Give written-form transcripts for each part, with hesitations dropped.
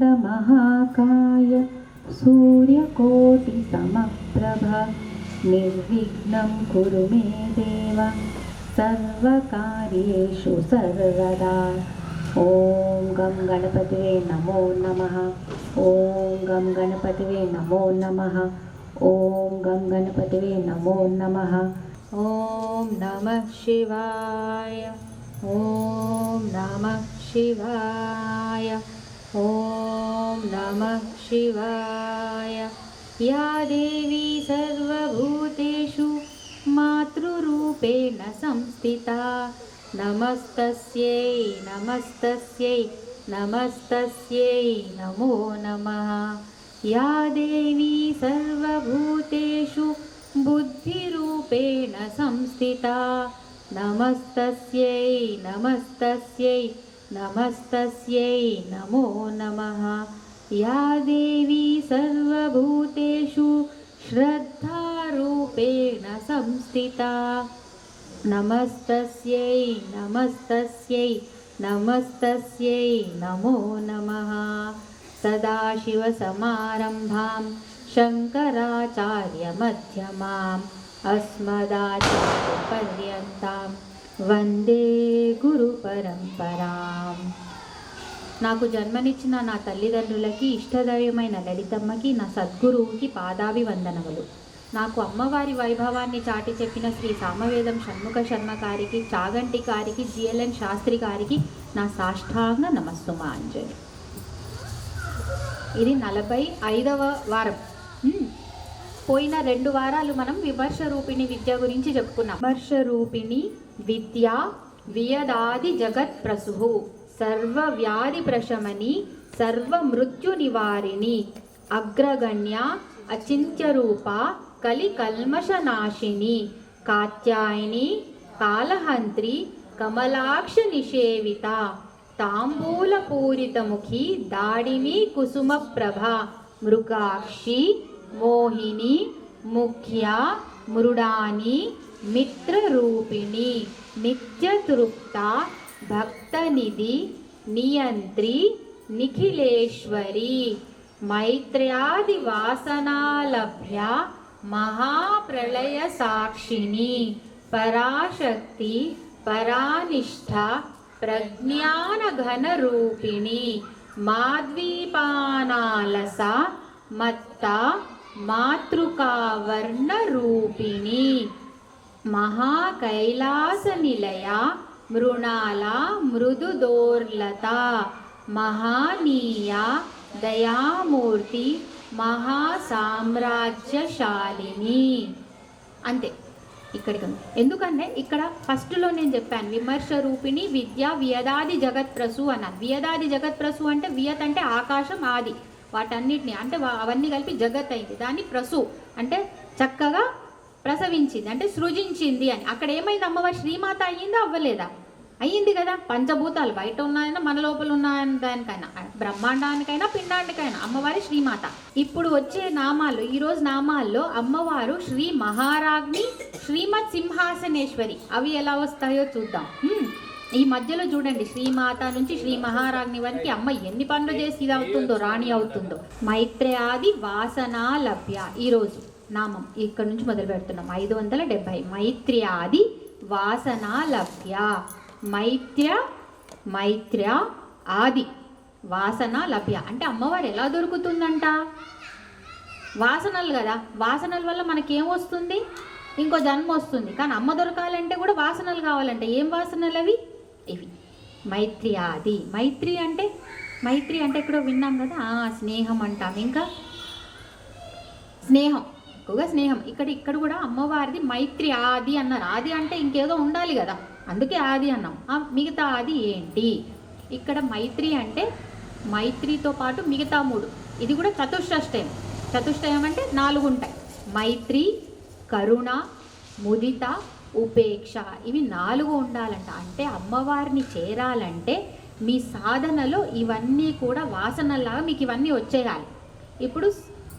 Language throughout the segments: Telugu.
वक्रतुण्डमहाकाय सूर्यकोटिसमप्रभा निर्विघ्नं कुरु मे देव सर्वकार्येषु सर्वदा। ॐ गं गणपतये नमो नमः। ॐ गं गणपतये नमो नमः। ॐ गं गणपतये नमो नमः। ॐ नमः शिवाय। ॐ नमः शिवाय। ॐ नमः शिवाय। या देवी सर्वभूतेषु मातृरूपेण संस्थिता नमस्तस्यै नमस्तस्यै नमस्तस्यै नमो नमः। या देवी सर्वभूतेषु बुद्धिरूपेण संस्थिता नमस्तस्यै नमस्तस्यै नमस्तस्यै नमो नमः। या देवी सर्वभूतेषु श्रद्धारूपेण संस्थिता नमस्तस्यै नमस्तस्यै नमस्तस्यै नमो नमः। सदाशिवसमारम्भां शङ्कराचार्यमध्यमाम् अस्मदाचार्यपर्यन्तां వందే గురు పరంపరాం. నాకు జన్మనిచ్చిన నా తల్లిదండ్రులకి, ఇష్టదైవమైన లలితమ్మకి, నా సద్గురువుకి పాదాభివందనములు. నాకు అమ్మవారి వైభవాన్ని చాటి చెప్పిన శ్రీ సామవేదం షణ్ముఖ శర్మ గారికి, చాగంటి గారికి, జిఎల్ఎన్ శాస్త్రి గారికి నా సాష్టాంగ నమస్సుమాంజలి. ఇది 45వ వారం. పోయిన 2 వారాలు మనం విమర్శ రూపిణి విద్య గురించి చెప్పుకున్నాం. విమర్శ రూపిణి విద్య వియదాది జగత్ ప్రసుహు సర్వ వ్యాధి ప్రశమని సర్వ మృత్యు నివారిణి అగ్రగణ్య అచింత్య రూప కలి కల్మషనాశిని కాత్యాయని కాలహంత్రి కమలాక్ష నిషేవిత తాంబూల పూరితముఖి దాడిమి కుసుమ ప్రభ మృగాక్షి మోహిని ముఖ్య మృడాని మిత్రరూపిణి నిత్యతృప్త భక్తనిధి నియంత్రి నిఖిలేశ్వరి మైత్ర్యాది వాసనాలభ్య మహాప్రళయ సాక్షిని పరాశక్తి పరానిష్ఠ ప్రజ్ఞానఘన రూపిణి మాద్వీపానాలస మత్త మాతృకావర్ణ రూపిణి మహాకైలాస నిలయ మృణాల మృదుదోర్లత మహానీయ దయామూర్తి మహాసామ్రాజ్యశాలిని. అంతే. ఇక్కడికి ఎందుకంటే ఇక్కడ ఫస్ట్లో నేను చెప్పాను విమర్శ రూపిణి విద్య వియదాది జగత్ప్రసు అన్నాను. వియదాది జగత్ప్రసు అంటే వియత్ అంటే ఆకాశం, ఆది వాటన్నిటిని అంటే అవన్నీ కలిపి జగత్ అయింది. దాన్ని ప్రసు అంటే చక్కగా ప్రసవించింది అంటే సృజించింది అని. అక్కడ ఏమైంది? అమ్మవారి శ్రీమాత అయ్యిందా అవ్వలేదా? అయ్యింది కదా. పంచభూతాలు బయట ఉన్నాయన్నా మన లోపల ఉన్నాయన్న దానికైనా, బ్రహ్మాండానికైనా పిండానికైనా అమ్మవారి శ్రీమాత. ఇప్పుడు వచ్చే నామాలు, ఈరోజు నామాల్లో అమ్మవారు శ్రీ మహారాజ్ని, శ్రీమత్ సింహాసనేశ్వరి. అవి ఎలా వస్తాయో చూద్దాం. ఈ మధ్యలో చూడండి, శ్రీమాత నుంచి శ్రీ మహారాజ్ని వరకు అమ్మ ఎన్ని పనులు చేసి ఇది అవుతుందో, రాణి అవుతుందో. మైత్ర్యాది వాసనా లభ్య. ఈరోజు నామం ఇక్కడ నుంచి మొదలు పెడుతున్నాం. 570. మైత్ర్యాది వాసనా లభ్య. మైత్ర్య ఆది వాసన లభ్య అంటే అమ్మవారు ఎలా దొరుకుతుందంట? వాసనలు కదా. వాసనల వల్ల మనకేమొస్తుంది? ఇంకో జన్మ వస్తుంది. కానీ అమ్మ దొరకాలంటే కూడా వాసనలు కావాలంటే ఏం వాసనలు అవి? ఇవి మైత్ర్యాది. మైత్రి అంటే ఎక్కడో విన్నాం కదా, స్నేహం అంటాం. ఇంకా స్నేహం, ఎక్కువగా స్నేహం. ఇక్కడ కూడా అమ్మవారిది మైత్రి ఆది అన్నారు. ఆది అంటే ఇంకేదో ఉండాలి కదా, అందుకే ఆది అన్నాం. మిగతా ఆది ఏంటి? ఇక్కడ మైత్రి అంటే మైత్రితో పాటు మిగతా 3. ఇది కూడా చతుష్టయం. చతుష్టయం అంటే 4 ఉంటాయి. మైత్రి, కరుణ, ముదిత, ఉపేక్ష. ఇవి 4 ఉండాలంట. అంటే అమ్మవారిని చేరాలంటే మీ సాధనలో ఇవన్నీ కూడా వాసనలాగా మీకు ఇవన్నీ వచ్చేయాలి. ఇప్పుడు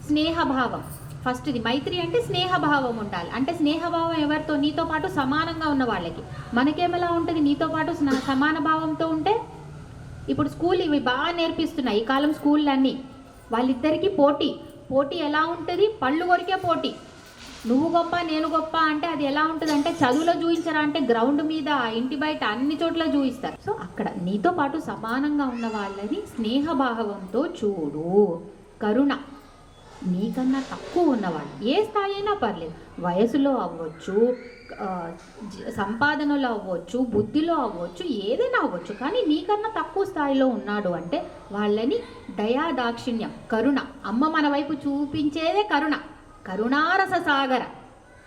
స్నేహభావం ఫస్ట్ది. మైత్రి అంటే స్నేహభావం ఉండాలి. అంటే స్నేహభావం ఎవరితో? నీతో పాటు సమానంగా ఉన్న వాళ్ళకి. మనకేమెలా ఉంటుంది? నీతో పాటు సమాన భావంతో ఉంటే ఇప్పుడు స్కూల్ ఇవి బాగా నేర్పిస్తున్నాయి ఈ కాలం స్కూళ్ళన్నీ. వాళ్ళిద్దరికీ పోటీ ఎలా ఉంటుంది? పళ్ళు కొరికే పోటీ. నువ్వు గొప్ప నేను గొప్ప అంటే అది ఎలా ఉంటుంది అంటే చదువులో చూపించరా అంటే గ్రౌండ్ మీద, ఇంటి బయట, అన్ని చోట్ల చూపిస్తారు. సో అక్కడ నీతో పాటు సమానంగా ఉన్న వాళ్ళని స్నేహభావంతో చూడు. కరుణ, నీకన్నా తక్కువ ఉన్నవాళ్ళు ఏ స్థాయి అయినా పర్లేదు, వయసులో అవ్వచ్చు, సంపాదనలో అవ్వచ్చు, బుద్ధిలో అవ్వచ్చు, ఏదైనా అవ్వచ్చు, కానీ నీకన్నా తక్కువ స్థాయిలో ఉన్నాడు అంటే వాళ్ళని దయా దాక్షిణ్యం, కరుణ. అమ్మ మన వైపు చూపించేదే కరుణ, కరుణారస సాగర.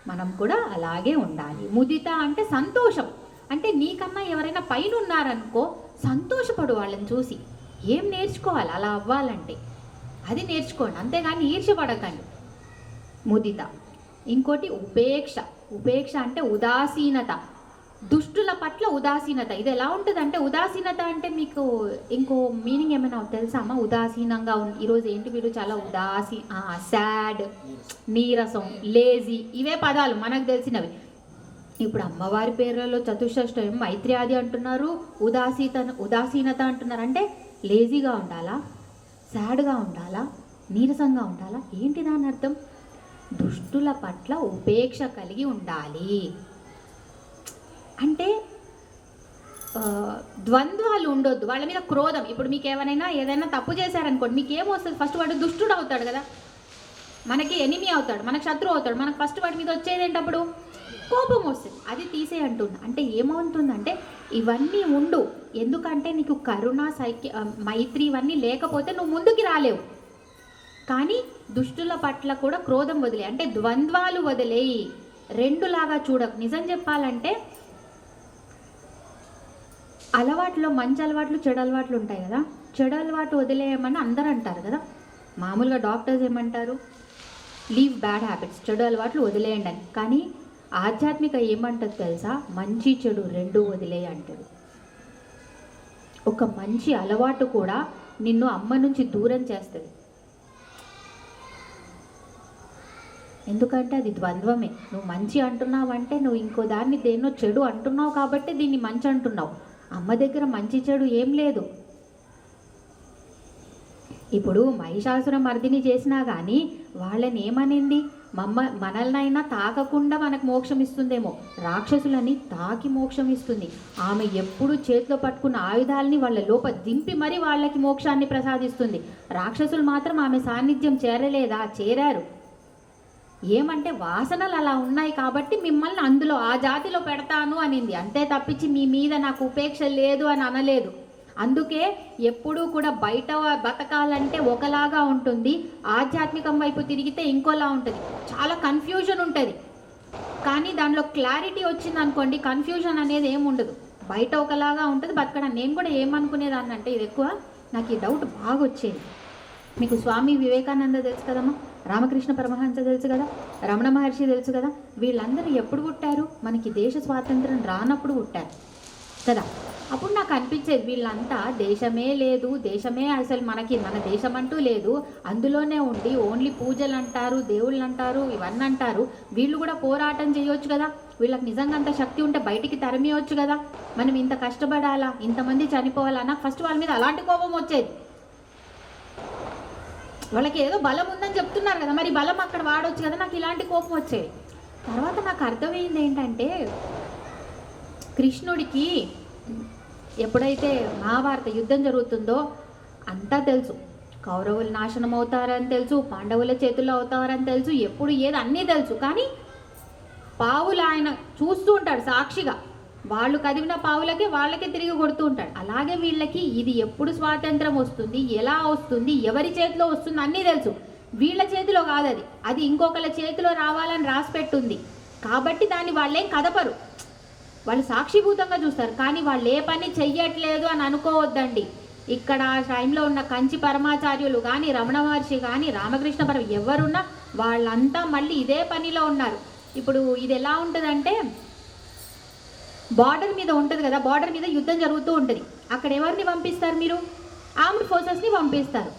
మనం కూడా అలాగే ఉండాలి. ముదిత అంటే సంతోషం, అంటే నీకన్నా ఎవరైనా పైన ఉన్నారనుకో సంతోషపడు వాళ్ళని చూసి. ఏం నేర్చుకోవాలి అలా అవ్వాలంటే? అది నేర్చుకోండి, అంతేగాని ఈర్ష్యపడకండి. ముదిత. ఇంకోటి ఉపేక్ష. ఉపేక్ష అంటే ఉదాసీనత, దుష్టుల పట్ల ఉదాసీనత. ఇది ఎలా ఉంటుంది అంటే, ఉదాసీనత అంటే మీకు ఇంకో మీనింగ్ ఏమైనా తెలుసా అమ్మా? ఉదాసీనంగా ఈరోజు ఏంటి వీడు చాలా సాడ్, నీరసం, లేజీ, ఇవే పదాలు మనకు తెలిసినవి. ఇప్పుడు అమ్మవారి పేర్లలో చతుషష్టం మైత్ర్యాది అంటున్నారు, ఉదాసీనత అంటున్నారు. అంటే లేజీగా ఉండాలా, సాడ్గా ఉండాలా, నీరసంగా ఉండాలా? ఏంటి దాని అర్థం? దుష్టుల పట్ల ఉపేక్ష కలిగి ఉండాలి. అంటే ద్వంద్వాలు ఉండొద్దు, వాళ్ళ మీద క్రోధం. ఇప్పుడు మీకు ఏదైనా తప్పు చేశారనుకోండి, మీకు ఏమొస్తుంది? ఫస్ట్ వాడు దుష్టుడు అవుతాడు కదా, మనకి ఎనిమి అవుతాడు, మనకు శత్రువు అవుతాడు. మనకు ఫస్ట్ వాడి మీద వచ్చేది ఏంటప్పుడు? కోపం వస్తుంది. అది తీసే అంటున్నా. అంటే ఏమవుతుందంటే ఇవన్నీ ఉండు, ఎందుకంటే నీకు కరుణ, మైత్రి ఇవన్నీ లేకపోతే నువ్వు ముందుకి రాలేవు. కానీ దుష్టుల పట్ల కూడా క్రోధం వదిలే, అంటే ద్వంద్వాలు వదిలేయి, రెండులాగా చూడకు. నిజం చెప్పాలంటే అలవాట్లో మంచి అలవాట్లు, చెడు అలవాట్లు ఉంటాయి కదా. చెడు అలవాటు వదిలేయమని అందరూ అంటారు కదా. మామూలుగా డాక్టర్స్ ఏమంటారు? లీవ్ బ్యాడ్ హ్యాబిట్స్, చెడు అలవాట్లు వదిలేయండి అని. కానీ ఆధ్యాత్మిక ఏమంటుంది తెలుసా? మంచి చెడు రెండు వదిలేయి అంటాడు. ఒక మంచి అలవాటు కూడా నిన్ను అమ్మ నుంచి దూరం చేస్తుంది. ఎందుకంటే అది ద్వంద్వమే. నువ్వు మంచి అంటున్నావంటే నువ్వు ఇంకో దాన్ని దేన్నో చెడు అంటున్నావు కాబట్టి దీన్ని మంచి అంటున్నావు. అమ్మ దగ్గర మంచి చెడు ఏం లేదు. ఇప్పుడు మహిషాసుర మర్దిని చేసినా కానీ వాళ్ళని ఏమనింది? మనల్నైనా తాకకుండా మనకు మోక్షం ఇస్తుందేమో, రాక్షసులని తాకి మోక్షం ఇస్తుంది. ఆమె ఎప్పుడు చేతిలో పట్టుకున్న ఆయుధాలని వాళ్ళ లోపల దింపి మరీ వాళ్ళకి మోక్షాన్ని ప్రసాదిస్తుంది. రాక్షసులు మాత్రం ఆమె సాన్నిధ్యం చేరలేదా? చేరారు. ఏమంటే వాసనలు అలా ఉన్నాయి కాబట్టి మిమ్మల్ని అందులో ఆ జాతిలో పెడతాను అనింది, అంతే తప్పించి మీ మీద నాకు ఉపేక్ష లేదు అని అనలేదు. అందుకే ఎప్పుడూ కూడా బయట బతకాలంటే ఒకలాగా ఉంటుంది, ఆధ్యాత్మికం వైపు తిరిగితే ఇంకోలా ఉంటుంది. చాలా కన్ఫ్యూజన్ ఉంటుంది, కానీ దానిలో క్లారిటీ వచ్చింది అనుకోండి, కన్ఫ్యూజన్ అనేది ఏముండదు. బయట ఒకలాగా ఉంటుంది బతకడం. నేను కూడా ఏమనుకునేదాన్ని అంటే, ఇది ఎక్కువ నాకు ఈ డౌట్ బాగా వచ్చేది. మీకు స్వామి వివేకానంద తెలుసు కదమ్మా, రామకృష్ణ పరమహంస తెలుసు కదా, రమణ మహర్షి తెలుసు కదా. వీళ్ళందరూ ఎప్పుడు పుట్టారు? మనకి దేశ స్వాతంత్రం రానప్పుడు పుట్టారు కదా. అప్పుడు నాకు అనిపించేది వీళ్ళంతా దేశమే లేదు, దేశమే అసలు మన దేశం అంటూ లేదు, అందులోనే ఉండి ఓన్లీ పూజలు అంటారు, దేవుళ్ళు అంటారు, ఇవన్నీ అంటారు. వీళ్ళు కూడా పోరాటం చేయొచ్చు కదా, వీళ్ళకి నిజంగా అంత శక్తి ఉంటే బయటికి తరిమేయొచ్చు కదా. మనం ఇంత కష్టపడాలా, ఇంతమంది చనిపోవాలా? నాకు ఫస్ట్ వాళ్ళ మీద అలాంటి కోపం వచ్చేది. వాళ్ళకి ఏదో బలం ఉందని చెప్తున్నారు కదా, మరి బలం అక్కడ వాడవచ్చు కదా. నాకు ఇలాంటి కోపం వచ్చేది. తర్వాత నాకు అర్థమైంది ఏంటంటే, కృష్ణుడికి ఎప్పుడైతే మహాభారత యుద్ధం జరుగుతుందో అంతా తెలుసు. కౌరవులు నాశనం అవుతారని తెలుసు, పాండవుల చేతుల్లో అవుతారని తెలుసు, ఎప్పుడు ఏది అన్నీ తెలుసు. కానీ పావులు ఆయన చూస్తూ ఉంటాడు సాక్షిగా, వాళ్ళు కదివిన పావులకే వాళ్ళకే తిరిగి కొడుతూ ఉంటాడు. అలాగే వీళ్ళకి ఇది ఎప్పుడు స్వాతంత్రం వస్తుంది, ఎలా వస్తుంది, ఎవరి చేతిలో వస్తుంది అన్నీ తెలుసు. వీళ్ళ చేతిలో కాదు, అది ఇంకొకళ్ళ చేతిలో రావాలని రాసి పెట్టుంది. కాబట్టి దాన్ని వాళ్ళేం కదపరు, వాళ్ళు సాక్షిభూతంగా చూస్తారు. కానీ వాళ్ళు ఏ పని చెయ్యట్లేదు అని అనుకోవద్దండి. ఇక్కడ టైంలో ఉన్న కంచి పరమాచార్యులు కానీ, రమణ మహర్షి కానీ, రామకృష్ణ ఎవరున్నా వాళ్ళంతా మళ్ళీ ఇదే పనిలో ఉన్నారు. ఇప్పుడు ఇది ఎలా ఉంటుందంటే, బార్డర్ మీద ఉంటుంది కదా, బార్డర్ మీద యుద్ధం జరుగుతూ ఉంటుంది. అక్కడ ఎవరిని పంపిస్తారు మీరు? ఆర్మ్డ్ ఫోర్సెస్ని పంపిస్తారు.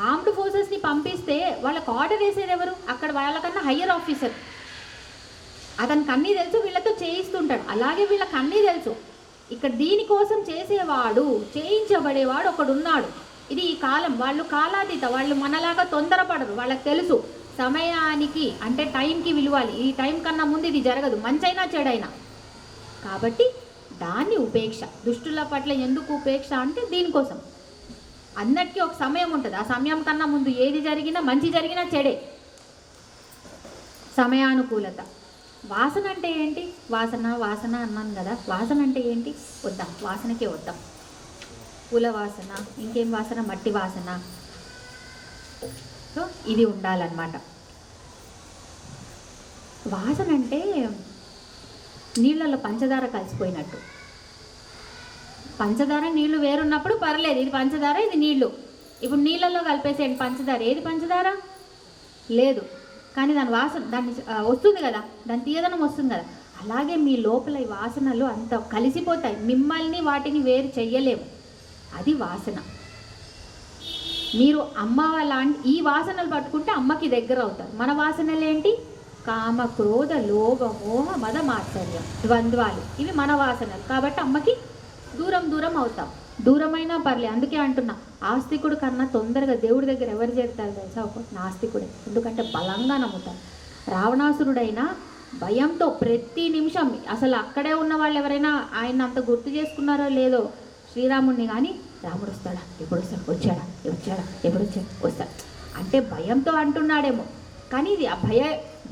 ఆర్మ్డ్ ఫోర్సెస్ని పంపిస్తే వాళ్ళకు ఆర్డర్ వేసేది ఎవరు? అక్కడ వాళ్ళకన్నా హయ్యర్ ఆఫీసర్. అతనికి అన్నీ తెలుసు, వీళ్ళతో చేయిస్తుంటాడు. అలాగే వీళ్ళకి అన్నీ తెలుసు, ఇక్కడ దీనికోసం చేసేవాడు, చేయించబడేవాడు ఒకడున్నాడు. ఇది ఈ కాలం, వాళ్ళు కాలాతీత, వాళ్ళు మనలాగా తొందరపడరు. వాళ్ళకి తెలుసు సమయానికి అంటే టైంకి విలువాలి, ఈ టైం కన్నా ముందు ఇది జరగదు, మంచైనా చెడైనా. కాబట్టి దాన్ని ఉపేక్ష. దుష్టుల పట్ల ఎందుకు ఉపేక్ష అంటే దీనికోసం. అన్నటికీ ఒక సమయం ఉంటుంది, ఆ సమయం కన్నా ముందు ఏది జరిగినా, మంచి జరిగినా చెడే. సమయానుకూలత. వాసన అంటే ఏంటి? వాసన అన్నాను కదా, వాసన అంటే ఏంటి? వద్దాం, వాసనకే వద్దాం. పూల వాసన, ఇంకేం వాసన? మట్టి వాసన. సో ఇది ఉండాలన్నమాట. వాసన అంటే నీళ్ళల్లో పంచదార కలిసిపోయినట్టు. పంచదార నీళ్లు వేరున్నప్పుడు పర్లేదు, ఇది పంచదార ఇది నీళ్లు. ఇప్పుడు నీళ్ళల్లో కలిపేసేయండి పంచదార, ఏది పంచదార? లేదు, కానీ దాని వాసన దాన్ని వస్తుంది కదా, దాని తీయదనం వస్తుంది కదా. అలాగే మీ లోపల ఈ వాసనలు అంత కలిసిపోతాయి, మిమ్మల్ని వాటిని వేరు చెయ్యలేము. అది వాసన. మీరు అమ్మ లాంటి ఈ వాసనలు పట్టుకుంటే అమ్మకి దగ్గర అవుతారు. మన వాసనలు ఏంటి? కామ, క్రోధ, లోభ, మోహ, మద, మాత్సర్యం, ద్వంద్వాలు. ఇవి మన వాసనలు. కాబట్టి అమ్మకి దూరం అవుతాం. దూరమైనా పర్లేదు. అందుకే అంటున్నా, ఆస్తికుడు కన్నా తొందరగా దేవుడి దగ్గర ఎవరు చేరుతారు తెలుసా? ఒక నాస్తికుడే. ఎందుకంటే బలంగా నమ్ముతారు. రావణాసురుడైనా భయంతో ప్రతి నిమిషం, అసలు అక్కడే ఉన్న వాళ్ళు ఎవరైనా ఆయన అంత గుర్తు చేసుకున్నారో లేదో శ్రీరాముడిని, కానీ రాముడు వస్తాడా, ఎప్పుడు వస్తాడు, వచ్చాడా, ఎప్పుడు వస్తాడు అంటే భయంతో అంటున్నాడేమో. కానీ ఇది ఆ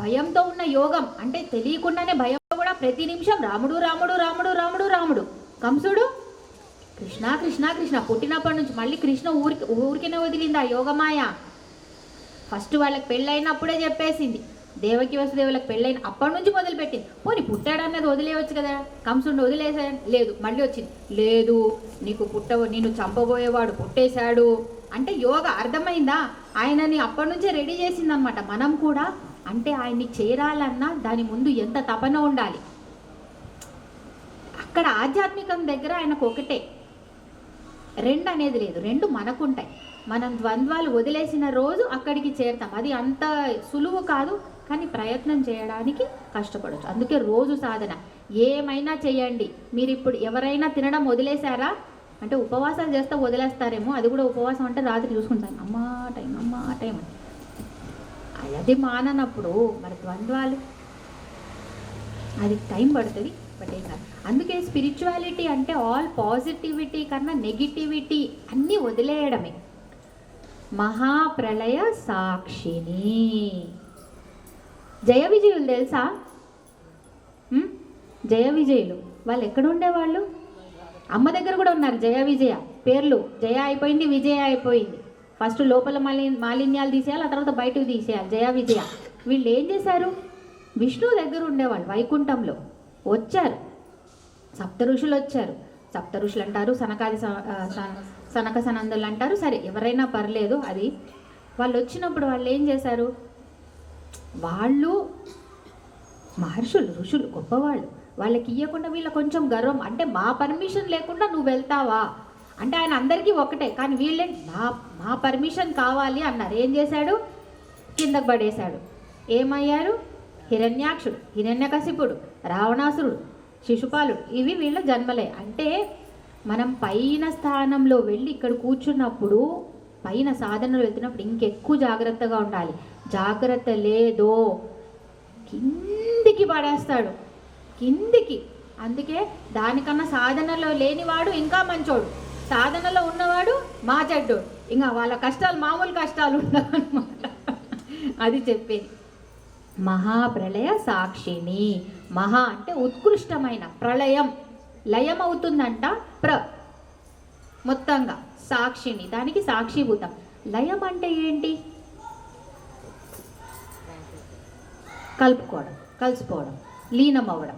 భయంతో ఉన్న యోగం అంటే తెలియకుండానే భయంతో కూడా ప్రతి నిమిషం రాముడు. కంసుడు కృష్ణ పుట్టినప్పటి నుంచి మళ్ళీ కృష్ణ ఊరికినే వదిలింది ఆ యోగమాయ. ఫస్ట్ వాళ్ళకి పెళ్ళైనప్పుడే చెప్పేసింది, దేవకి వసుదేవులకు పెళ్ళైన అప్పటి నుంచి మొదలుపెట్టింది. పోనీ పుట్టాడన్నది వదిలేయవచ్చు కదా, కంసుడిని వదిలేసాడు. లేదు, మళ్ళీ వచ్చింది, లేదు నీకు నిన్ను చంపబోయేవాడు పుట్టేశాడు అంటే యోగ. అర్థమైందా? ఆయనని అప్పటి నుంచే రెడీ చేసిందనమాట. మనం కూడా అంటే ఆయన్ని చేరాలన్నా దాని ముందు ఎంత తపన ఉండాలి. అక్కడ ఆధ్యాత్మికం దగ్గర ఆయనకు ఒకటే, రెండు అనేది లేదు, రెండు మనకుంటాయి. మనం ద్వంద్వాలు వదిలేసిన రోజు అక్కడికి చేరుతాం. అది అంత సులువు కాదు, కానీ ప్రయత్నం చేయడానికి కష్టపడవచ్చు. అందుకే రోజు సాధన. ఏమైనా చేయండి. మీరు ఇప్పుడు ఎవరైనా తినడం వదిలేశారా అంటే ఉపవాసాలు చేస్తే వదిలేస్తారేమో, అది కూడా ఉపవాసం అంటే రాత్రి చూసుకుంటాను, అమ్మా టైం అది మాననప్పుడు మరి ద్వంద్వాలు, అది టైం పడుతుంది, బట్ ఏం కాదు. అందుకే స్పిరిచువాలిటీ అంటే ఆల్ పాజిటివిటీ కన్నా నెగిటివిటీ అన్నీ వదిలేయడమే. మహాప్రళయ సాక్షిని. జయ విజయులు తెలుసా? జయ విజయులు వాళ్ళు ఎక్కడ ఉండేవాళ్ళు? అమ్మ దగ్గర కూడా ఉన్నారు. జయ విజయ పేర్లు, జయ అయిపోయింది, విజయ అయిపోయింది. ఫస్ట్ లోపల మాలిన్యాలు తీసేయాలి, ఆ తర్వాత బయటకు తీసేయాలి. జయ విజయ వీళ్ళు ఏం చేశారు? విష్ణువు దగ్గర ఉండేవాళ్ళు. వైకుంఠంలో వచ్చారు, సప్త ఋషులు వచ్చారు. సప్త ఋషులు అంటారు, సనక సనందులు అంటారు, సరే ఎవరైనా పర్లేదు. అది వాళ్ళు వచ్చినప్పుడు వాళ్ళు ఏం చేశారు? వాళ్ళు మహర్షులు, ఋషులు, గొప్పవాళ్ళు. వాళ్ళకి ఇవ్వకుండా వీళ్ళ కొంచెం గర్వం, అంటే మా పర్మిషన్ లేకుండా నువ్వు వెళ్తావా అంటే ఆయన అందరికీ ఒకటే, కానీ వీళ్ళే మా పర్మిషన్ కావాలి అన్నారు. ఏం చేశాడు? కిందకు పడేశాడు. ఏమయ్యారు? హిరణ్యాక్షుడు, హిరణ్యకశిపుడు, రావణాసురుడు, శిశుపాలుడు, ఇవి వీళ్ళ జన్మలే. అంటే మనం పైన స్థానంలో వెళ్ళి ఇక్కడ కూర్చున్నప్పుడు, పైన సాధనలు వెళ్తున్నప్పుడు ఇంకెక్కువ జాగ్రత్తగా ఉండాలి. జాగ్రత్త లేదో కిందికి పడేస్తాడు, కిందికి. అందుకే దానికన్నా సాధనలో లేనివాడు ఇంకా మంచోడు, సాధనలో ఉన్నవాడు మా చెడ్డోడు. ఇంకా వాళ్ళ కష్టాలు మామూలు కష్టాలు ఉండవన్నమాట. అది చెప్పేది. మహాప్రళయ సాక్షిని. మహా అంటే ఉత్కృష్టమైన, ప్రళయం లయం అవుతుందంట, మొత్తంగా సాక్షిని, దానికి సాక్షిభూతం. లయం అంటే ఏంటి? కలిసిపోవడం, లీనం అవ్వడం.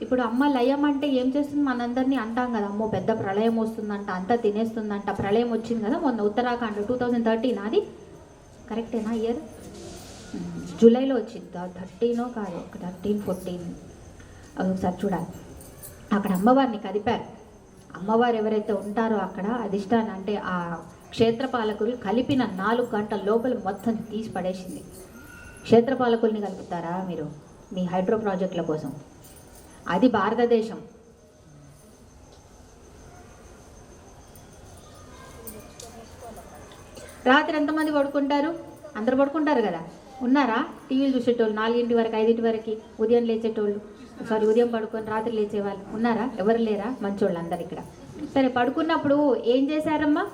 ఇప్పుడు అమ్మ లయం అంటే ఏం చేస్తుంది? మనందరినీ అంటాం కదా, అమ్మో పెద్ద ప్రళయం వస్తుందంట, అంతా తినేస్తుందంట. ప్రళయం వచ్చింది కదా మొన్న ఉత్తరాఖండ్ 2013, అది కరెక్టేనా? ఇయర్ జూలైలో వచ్చింది. 13 కాదు, 13, 14 ఒకసారి చూడాలి. అక్కడ అమ్మవారిని కదిపారు. అమ్మవారు ఎవరైతే ఉంటారో అక్కడ అధిష్టానం అంటే ఆ క్షేత్రపాలకులు కలిపిన 4 గంటల లోపల మొత్తం తీసి పడేసింది. క్షేత్రపాలకుల్ని కలుపుతారా మీరు మీ హైడ్రో ప్రాజెక్టుల కోసం? అది భారతదేశం. రాత్రి ఎంతమంది పడుకుంటారు? అందరు పడుకుంటారు కదా. ఉన్నారా టీవీలు చూసేటోళ్ళు 4 వరకు 5 వరకు, ఉదయం లేచేటోళ్ళు, ఉదయం పడుకొని రాత్రి లేచేవాళ్ళు ఉన్నారా? ఎవరు లేరా? మంచోళ్ళు అందరు ఇక్కడ. సరే, పడుకున్నప్పుడు ఏం చేశారమ్మా?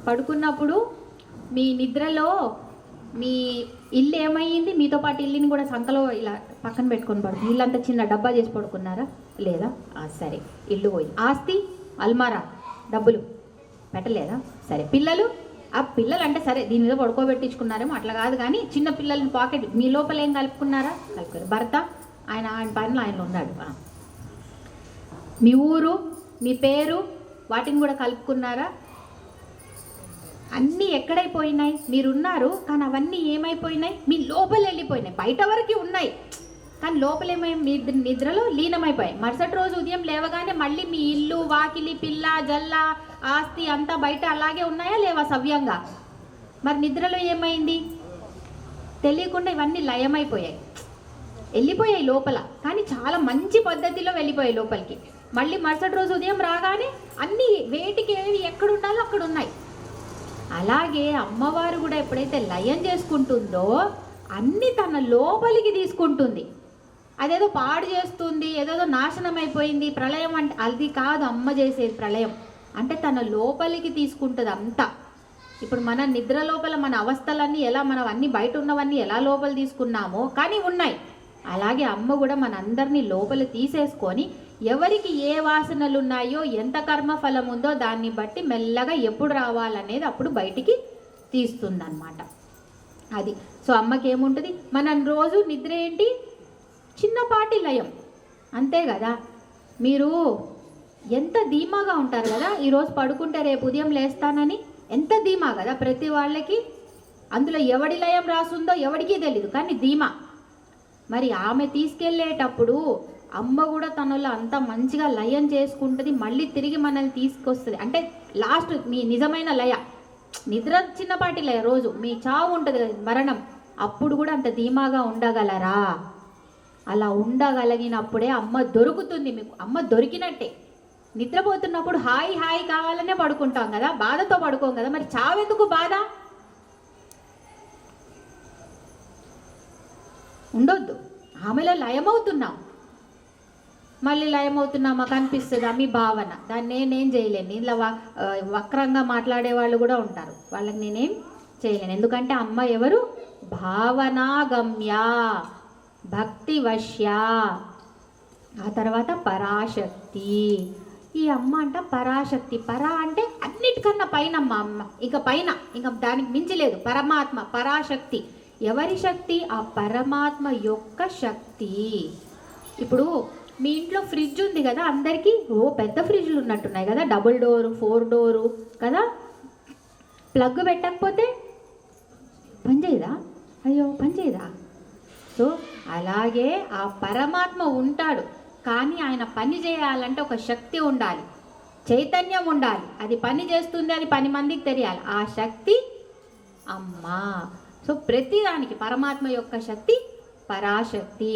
పడుకున్నప్పుడు మీ నిద్రలో మీ ఇల్లు ఏమయ్యింది? మీతో పాటు ఇల్లుని కూడా సంకలో ఇలా పక్కన పెట్టుకొని పడుతుంది. ఇల్లు అంతా చిన్న డబ్బా చేసి పడుకున్నారా? లేదా? సరే, ఇల్లు పోయింది. ఆస్తి అల్మారా, డబ్బులు పెట్టలేదా? సరే, పిల్లలు, ఆ పిల్లలు అంటే సరే దీని మీద పడుకోబెట్టించుకున్నారేమో, అట్లా కాదు కానీ చిన్న పిల్లల్ని పాకెట్ మీ లోపల ఏం కలుపుకున్నారా? కలుపుకోరు. భర్త ఆయన పనిలో ఆయన ఉన్నాడు. మీ ఊరు, మీ పేరు, వాటిని కూడా కలుపుకున్నారా? అన్నీ ఎక్కడైపోయినాయి? మీరున్నారు కానీ అవన్నీ ఏమైపోయినాయి? మీ లోపల వెళ్ళిపోయినాయి. బయట వరకు ఉన్నాయి కానీ లోపలేమై మీ నిద్రలో లీనమైపోయాయి. మరుసటి రోజు ఉదయం లేవగానే మళ్ళీ మీ ఇల్లు, వాకిలి, పిల్ల, జల్ల, ఆస్తి అంతా బయట అలాగే ఉన్నాయా లేవా సవ్యంగా? మరి నిద్రలో ఏమైంది? తెలియకుండా ఇవన్నీ లయమైపోయాయి, వెళ్ళిపోయాయి లోపల. కానీ చాలా మంచి పద్ధతిలో వెళ్ళిపోయాయి లోపలికి. మళ్ళీ మరుసటి రోజు ఉదయం రాగానే అన్నీ వేటికి ఏవి ఎక్కడ ఉండాలో అక్కడ ఉన్నాయి. అలాగే అమ్మవారు కూడా ఎప్పుడైతే లయం చేసుకుంటుందో అన్నీ తన లోపలికి తీసుకుంటుంది. అదేదో పాడు చేస్తుంది, ఏదేదో నాశనం అయిపోయింది ప్రళయం అంటే అది కాదు అమ్మ చేసేది. ప్రళయం అంటే తన లోపలికి తీసుకుంటుంది అంతా. ఇప్పుడు మన నిద్ర లోపల మన అవస్థలన్నీ ఎలా, మనం అన్నీ బయట ఉన్నవన్నీ ఎలా లోపల తీసుకున్నామో కానీ ఉన్నాయి. అలాగే అమ్మ కూడా మనందరినీ లోపల తీసేసుకొని ఎవరికి ఏ వాసనలు ఉన్నాయో, ఎంత కర్మఫలం ఉందో దాన్ని బట్టి మెల్లగా ఎప్పుడు రావాలనేది అప్పుడు బయటికి తీస్తుందన్నమాట. అది. సో అమ్మకి ఏముంటుంది? మనం రోజు నిద్ర ఏంటి? చిన్నపాటి లయం, అంతే కదా. మీరు ఎంత ధీమాగా ఉంటారు కదా, ఈరోజు పడుకుంటే రేపు ఉదయం లేస్తానని ఎంత ధీమా కదా ప్రతి వాళ్ళకి. అందులో ఎవడి లయం రాసుందో ఎవడికి తెలీదు కానీ ధీమా. మరి ఆమె తీసుకెళ్ళేటప్పుడు అమ్మ కూడా తనలో అంత మంచిగా లయం చేసుకుంటుంది, మళ్ళీ తిరిగి మనల్ని తీసుకొస్తుంది. అంటే లాస్ట్ మీ నిజమైన లయ, నిద్ర చిన్నపాటి లయ, రోజు మీ చావు ఉంటుంది కదా, మరణం, అప్పుడు కూడా అంత ధీమాగా ఉండగలరా? అలా ఉండగలిగినప్పుడే అమ్మ దొరుకుతుంది మీకు. అమ్మ దొరికినట్టే. నిద్రపోతున్నప్పుడు హాయి హాయి కావాలనే పడుకుంటాం కదా, బాధతో పడుకోం కదా. మరి చావెందుకు బాధ? ఉండొద్దు. ఆమెలో లయమవుతున్నాం, మళ్ళీ లయమవుతున్నామా కనిపిస్తుందా మీ భావన. దాన్ని నేనేం చేయలేను. ఇలా వక్రంగా మాట్లాడే వాళ్ళు కూడా ఉంటారు, వాళ్ళకి నేనేం చేయలేను. ఎందుకంటే అమ్మ ఎవరు? భావనాగమ్య, భక్తి వశ్య, ఆ తర్వాత పరాశక్తి. ఈ అమ్మ అంట పరాశక్తి. పరా అంటే అన్నిటికన్నా పైన అమ్మ, ఇక పైన, ఇంకా దానికి మించి లేదు. పరమాత్మ, పరాశక్తి. ఎవరి శక్తి? ఆ పరమాత్మ యొక్క శక్తి. ఇప్పుడు మీ ఇంట్లో ఫ్రిడ్జ్ ఉంది కదా అందరికీ, పెద్ద ఫ్రిడ్జ్లు ఉన్నట్టున్నాయి కదా, 2 డోరు 4 డోరు కదా. ప్లగ్ పెట్టకపోతే పనిచేయదా? అయ్యో పనిచేయదా? సో అలాగే ఆ పరమాత్మ ఉంటాడు కానీ ఆయన పని చేయాలంటే ఒక శక్తి ఉండాలి, చైతన్యం ఉండాలి. అది పని చేస్తుంది అని 10 మందికి తెలియాలి. ఆ శక్తి అమ్మ. సో ప్రతిదానికి పరమాత్మ యొక్క శక్తి పరాశక్తి.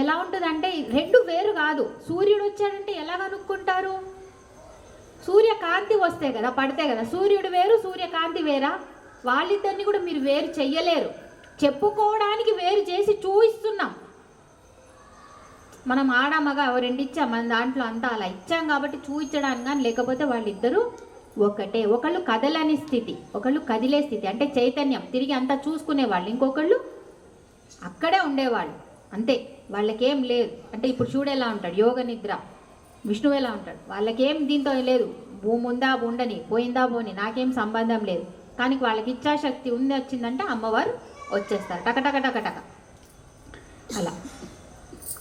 ఎలా ఉంటుందంటే 2 వేరు కాదు. సూర్యుడు వచ్చాడంటే ఎలా కనుక్కుంటారు? సూర్యకాంతి వస్తే కదా, పడితే కదా. సూర్యుడు వేరు, సూర్యకాంతి వేరా? వాళ్ళిద్దరిని కూడా మీరు వేరు చెయ్యలేరు. చెప్పుకోవడానికి వేరు చేసి చూపిస్తున్నాం. మనం ఆడమగ 2 ఇచ్చాం, మన దాంట్లో అంతా అలా ఇచ్చాం కాబట్టి చూపించడానికి. కానీ లేకపోతే వాళ్ళిద్దరూ ఒకటే. ఒకళ్ళు కదలని స్థితి, ఒకళ్ళు కదిలే స్థితి, అంటే చైతన్యం తిరిగి అంతా చూసుకునేవాళ్ళు. ఇంకొకళ్ళు అక్కడే ఉండేవాళ్ళు అంతే. వాళ్ళకేం లేదు. అంటే ఇప్పుడు చూడు ఎలా ఉంటాడు యోగ నిద్ర, విష్ణువు ఎలా ఉంటాడు, వాళ్ళకేం దీంతో లేదు. భూమి ఉందా ఉండని, పోయిందా పోని, నాకేం సంబంధం లేదు. కానీ వాళ్ళకి ఇచ్చాశక్తి ఉంది, వచ్చిందంటే అమ్మవారు వచ్చేస్తారు టకటక టకటక. అలా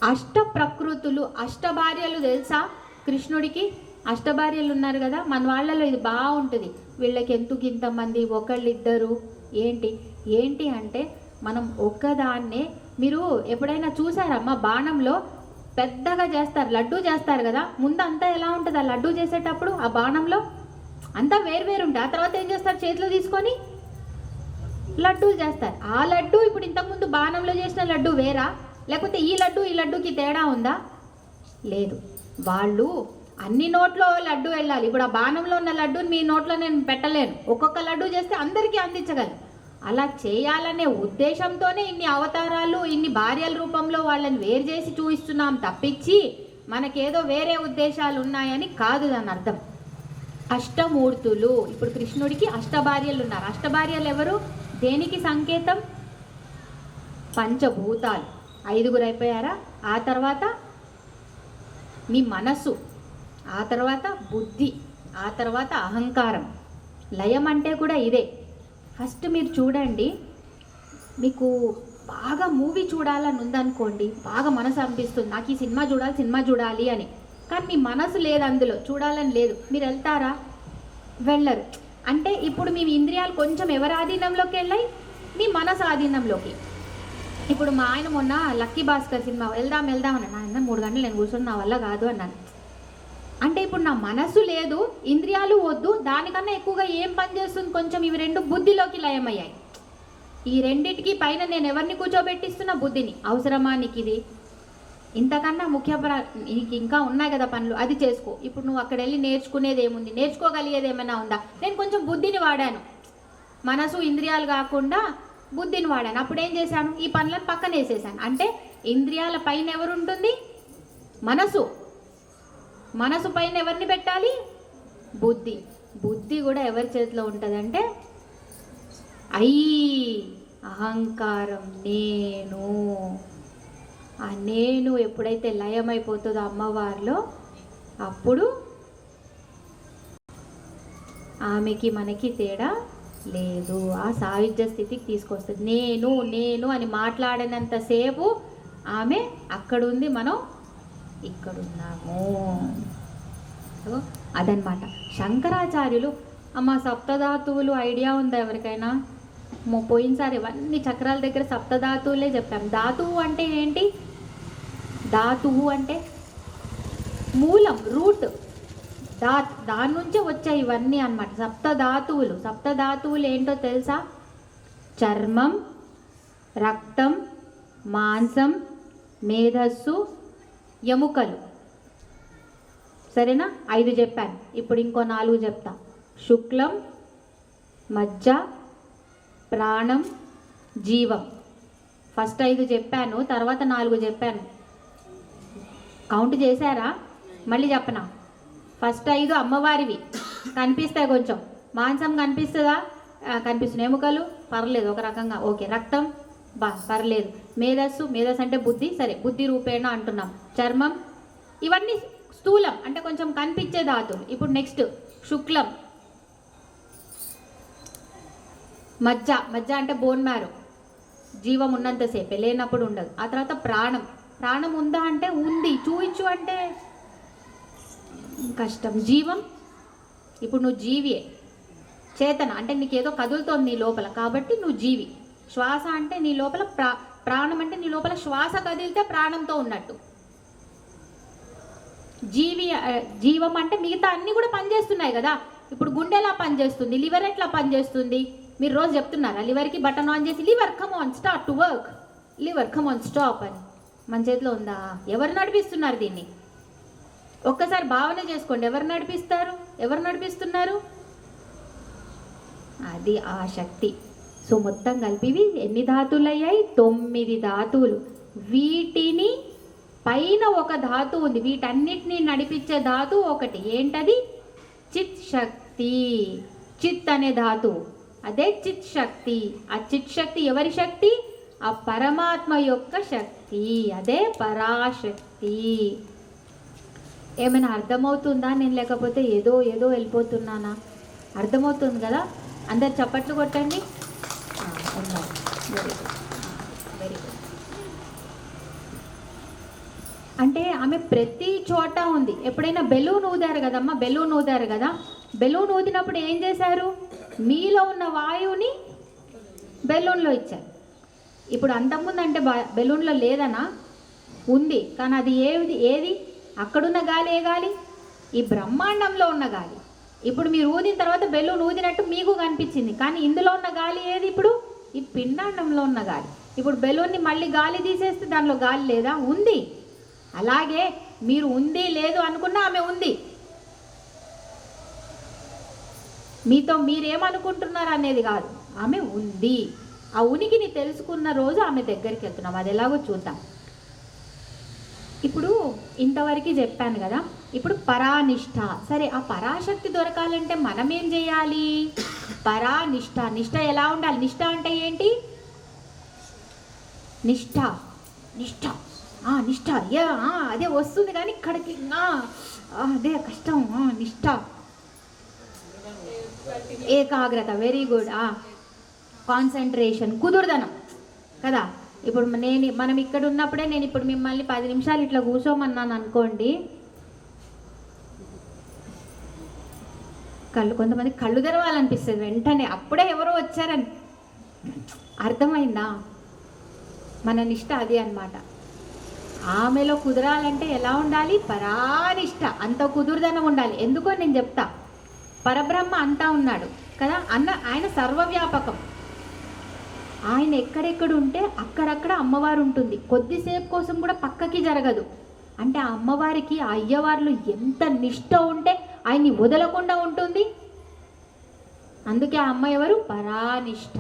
అష్ట ప్రకృతులు, అష్టభార్యలు తెలుసా కృష్ణుడికి? అష్టభార్యలు ఉన్నారు కదా. మన వాళ్ళలో ఇది బాగుంటుంది. వీళ్ళకి ఎందుకు ఇంతమంది, ఒకళ్ళిద్దరు ఏంటి ఏంటి అంటే మనం ఒక్కదాన్నే. మీరు ఎప్పుడైనా చూసారమ్మా బాణంలో పెద్దగా చేస్తారు, లడ్డూ చేస్తారు కదా. ముందు అంతా ఎలా ఉంటుంది ఆ లడ్డూ చేసేటప్పుడు? ఆ బాణంలో అంతా వేరు ఉంటుంది. ఆ తర్వాత ఏం చేస్తారు? చేతిలో తీసుకొని లడ్డూలు చేస్తారు. ఆ లడ్డూ ఇప్పుడు ఇంతకుముందు బాణంలో చేసిన లడ్డూ వేరా? లేకపోతే ఈ లడ్డూకి తేడా ఉందా? లేదు. వాళ్ళు అన్ని నోట్లో లడ్డు వెళ్ళాలి. ఇప్పుడు ఆ బాణంలో ఉన్న లడ్డూని మీ నోట్లో నేను పెట్టలేను. ఒక్కొక్క లడ్డు చేస్తే అందరికీ అందించగలను. అలా చేయాలనే ఉద్దేశంతోనే ఇన్ని అవతారాలు, ఇన్ని భార్యల రూపంలో వాళ్ళని వేరు చేసి చూపిస్తున్నాం తప్పించి మనకేదో వేరే ఉద్దేశాలు ఉన్నాయని కాదు దాని అర్థం. అష్టమూర్తులు, ఇప్పుడు కృష్ణుడికి అష్టభార్యలు ఉన్నారు. అష్టభార్యలు ఎవరు? దేనికి సంకేతం? పంచభూతాలు. 5 అయిపోయారా? ఆ తర్వాత మీ మనస్సు, ఆ తర్వాత బుద్ధి, ఆ తర్వాత అహంకారం. లయం అంటే కూడా ఇదే. ఫస్ట్ మీరు చూడండి, మీకు బాగా మూవీ చూడాలని ఉందనుకోండి, బాగా మనసు అనిపిస్తుంది నాకు ఈ సినిమా చూడాలి అని. కానీ మీ మనసు లేదు, అందులో చూడాలని లేదు. మీరు వెళ్తారా? వెళ్ళరు. అంటే ఇప్పుడు మీ ఇంద్రియాలు కొంచెం ఎవరి ఆధీనంలోకి వెళ్ళాయి? మీ మనసు ఆధీనంలోకి. ఇప్పుడు మా ఆయన మొన్న లక్కీ భాస్కర్ సినిమా వెళ్దాం అన్నాడు. ఆయన 3 గంటలు నేను కూర్చొని నా వల్ల కాదు అన్నాను. అంటే ఇప్పుడు నా మనసు లేదు, ఇంద్రియాలు వద్దు, దానికన్నా ఎక్కువగా ఏం పని చేస్తుంది? కొంచెం ఇవి 2 బుద్ధిలోకి లయమయ్యాయి. ఈ రెండిటికి పైన నేను ఎవరిని కూర్చోబెట్టిస్తున్నా? బుద్ధిని. అవసరమా నీకు ఇది? ఇంతకన్నా నీకు ఇంకా ఉన్నాయి కదా పనులు, అది చేసుకో. ఇప్పుడు నువ్వు అక్కడ వెళ్ళి నేర్చుకునేది ఏముంది? నేర్చుకోగలిగేది ఏమైనా ఉందా? నేను కొంచెం బుద్ధిని వాడాను, మనసు ఇంద్రియాలు కాకుండా బుద్ధిని వాడాను. అప్పుడు ఏం చేశాను? ఈ పనులను పక్కన వేసేసాను. అంటే ఇంద్రియాల పైన ఎవరుంటుంది? మనసు. మనసు పైన ఎవరిని పెట్టాలి? బుద్ధి. బుద్ధి కూడా ఎవరి చేతిలో ఉంటుందంటే అహంకారం, నేను. ఆ నేను ఎప్పుడైతే లయమైపోతుందో అమ్మవారిలో, అప్పుడు ఆమెకి మనకి తేడా లేదు. ఆ సాయుధ్య స్థితికి తీసుకొస్తుంది. నేను అని మాట్లాడినంతసేపు ఆమె అక్కడుంది, మనం ఇక్కడున్నాము. అదనమాట. శంకరాచార్యులు సప్తధాతువులు ఐడియా ఉందా ఎవరికైనా? పోయినసారి ఇవన్నీ చక్రాల దగ్గర సప్తధాతువులే చెప్పాం. ధాతువు అంటే ఏంటి? ధాతువు అంటే మూలం, రూట్. దాని నుంచే వచ్చాయి ఇవన్నీ అన్నమాట. సప్తధాతువులు ఏంటో తెలుసా? చర్మం, రక్తం, మాంసం, మేధస్సు, ఎముకలు. సరేనా? 5 చెప్పాను. ఇప్పుడు ఇంకో 4 చెప్తా. శుక్లం, మజ్జ, ప్రాణం, జీవం. ఫస్ట్ 5 చెప్పాను, తర్వాత 4 చెప్పాను. కౌంట్ చేశారా? మళ్ళీ చెప్పనా? ఫస్ట్ 5 అమ్మవారివి, కనిపిస్తాయి. కొంచెం మాంసం కనిపిస్తుందా? కనిపిస్తుంది. ఎముకలు పర్లేదు, ఒక రకంగా ఓకే. రక్తం పర్లేదు. మేధస్సు అంటే బుద్ధి, సరే బుద్ధి రూపేణ అంటున్నాం. చర్మం, ఇవన్నీ స్థూలం అంటే కొంచెం కనిపించే ధాతువులు. ఇప్పుడు నెక్స్ట్ శుక్లం, మజ్జ అంటే బోన్ మ్యారో, జీవం ఉన్నంతసేపే, లేనప్పుడు ఉండదు. ఆ తర్వాత ప్రాణం ఉందా అంటే ఉంది, చూయించు అంటే కష్టం. జీవం, ఇప్పుడు నువ్వు జీవియే. చేతన అంటే నీకేదో కదులుతోంది నీ లోపల, కాబట్టి నువ్వు జీవి. శ్వాస అంటే నీ లోపల, ప్రాణం అంటే నీ లోపల శ్వాస కదిలితే ప్రాణంతో ఉన్నట్టు. జీవం అంటే మిగతా అన్నీ కూడా పనిచేస్తున్నాయి కదా. ఇప్పుడు గుండె ఎలా పనిచేస్తుంది, లివర్ ఎట్లా పనిచేస్తుంది? మీరు రోజు చెప్తున్నారా లివర్కి బటన్ ఆన్ చేసి, liver come on start to work, liver come on stop అని? మన చేతిలో ఉందా? ఎవరు నడిపిస్తున్నారు దీన్ని? ఒక్కసారి భావన చేసుకోండి. ఎవరు నడిపిస్తున్నారు? అది ఆ శక్తి. సో మొత్తం కలిపివి ఎన్ని ధాతువులు అయ్యాయి? 9 ధాతువులు. వీటిని పైన ఒక ధాతువు ఉంది, వీటన్నిటిని నడిపించే ధాతువు ఒకటి. ఏంటది? చిత్ శక్తి. చిత్ అనే ధాతువు, అదే చిత్ శక్తి. ఆ చిత్ శక్తి ఎవరి శక్తి? ఆ పరమాత్మ యొక్క శక్తి, అదే పరాశక్తి. ఏమైనా అర్థమవుతుందా? నేను లేకపోతే ఏదో వెళ్ళిపోతున్నానా? అర్థమవుతుంది కదా? అందరు చప్పట్లు కొట్టండి. Very good. అంటే ఆమె ప్రతి చోట ఉంది. ఎప్పుడైనా బెలూన్ ఊదారు కదమ్మా, బెలూన్ ఊదినప్పుడు ఏం చేశారు? మీలో ఉన్న వాయువుని బెలూన్లో ఇచ్చారు. ఇప్పుడు అంతకుముందు అంటే బెలూన్లో లేదనా? ఉంది. కానీ అది ఏది? అక్కడున్న గాలి ఏ గాలి? ఈ బ్రహ్మాండంలో ఉన్న గాలి. ఇప్పుడు మీరు ఊదిన తర్వాత బెలూన్ ఊదినట్టు మీకు కనిపించింది, కానీ ఇందులో ఉన్న గాలి ఏది? ఇప్పుడు ఈ పిండాండంలో ఉన్న గాలి. ఇప్పుడు బెలూన్ని మళ్ళీ గాలి తీసేస్తే దానిలో గాలి లేదా? ఉంది. అలాగే మీరు ఉంది లేదు అనుకున్నా ఆమె ఉంది. మీతో మీరేమనుకుంటున్నారు అనేది కాదు, ఆమె ఉంది. ఆ ఉనికిని తెలుసుకున్న రోజు ఆమె దగ్గరికి వెళ్తున్నాం. అది ఎలాగో చూద్దాం. ఇప్పుడు ఇంతవరకు చెప్పాను కదా. ఇప్పుడు పరానిష్ట. సరే, ఆ పరాశక్తి దొరకాలంటే మనం ఏం చేయాలి? పరానిష్ట. నిష్ట ఎలా ఉండాలి? నిష్ట అంటే ఏంటి? నిష్ట నిష్ట నిష్ట అదే వస్తుంది కానీ ఇక్కడికి అదే కష్టం. నిష్ట, ఏకాగ్రత, వెరీ గుడ్. కాన్సన్ట్రేషన్, కుదురుదనం కదా. ఇప్పుడు మనం ఇక్కడ ఉన్నప్పుడే నేను ఇప్పుడు మిమ్మల్ని 10 నిమిషాలు ఇట్లా కూర్చోమన్నాను అనుకోండి, కొంతమంది కళ్ళు తెరవాలనిపిస్తుంది వెంటనే, అప్పుడే ఎవరో వచ్చారని. అర్థమైందా? మన నిష్ట అది అన్నమాట. ఆమెలో కుదరాలంటే ఎలా ఉండాలి? పరానిష్ట, అంత కుదురుదనం ఉండాలి. ఎందుకో నేను చెప్తా. పరబ్రహ్మ అంతా ఉన్నాడు కదా, ఆయన సర్వవ్యాపకం. ఆయన ఎక్కడెక్కడ ఉంటే అక్కడక్కడ అమ్మవారు ఉంటుంది. కొద్దిసేపు కోసం కూడా పక్కకి జరగదు. అంటే ఆ అమ్మవారికి ఆ అయ్యవార్లు ఎంత నిష్ట ఉంటే ఆయన్ని వదలకుండా ఉంటుంది. అందుకే ఆ అమ్మ ఎవరు? పరానిష్ట.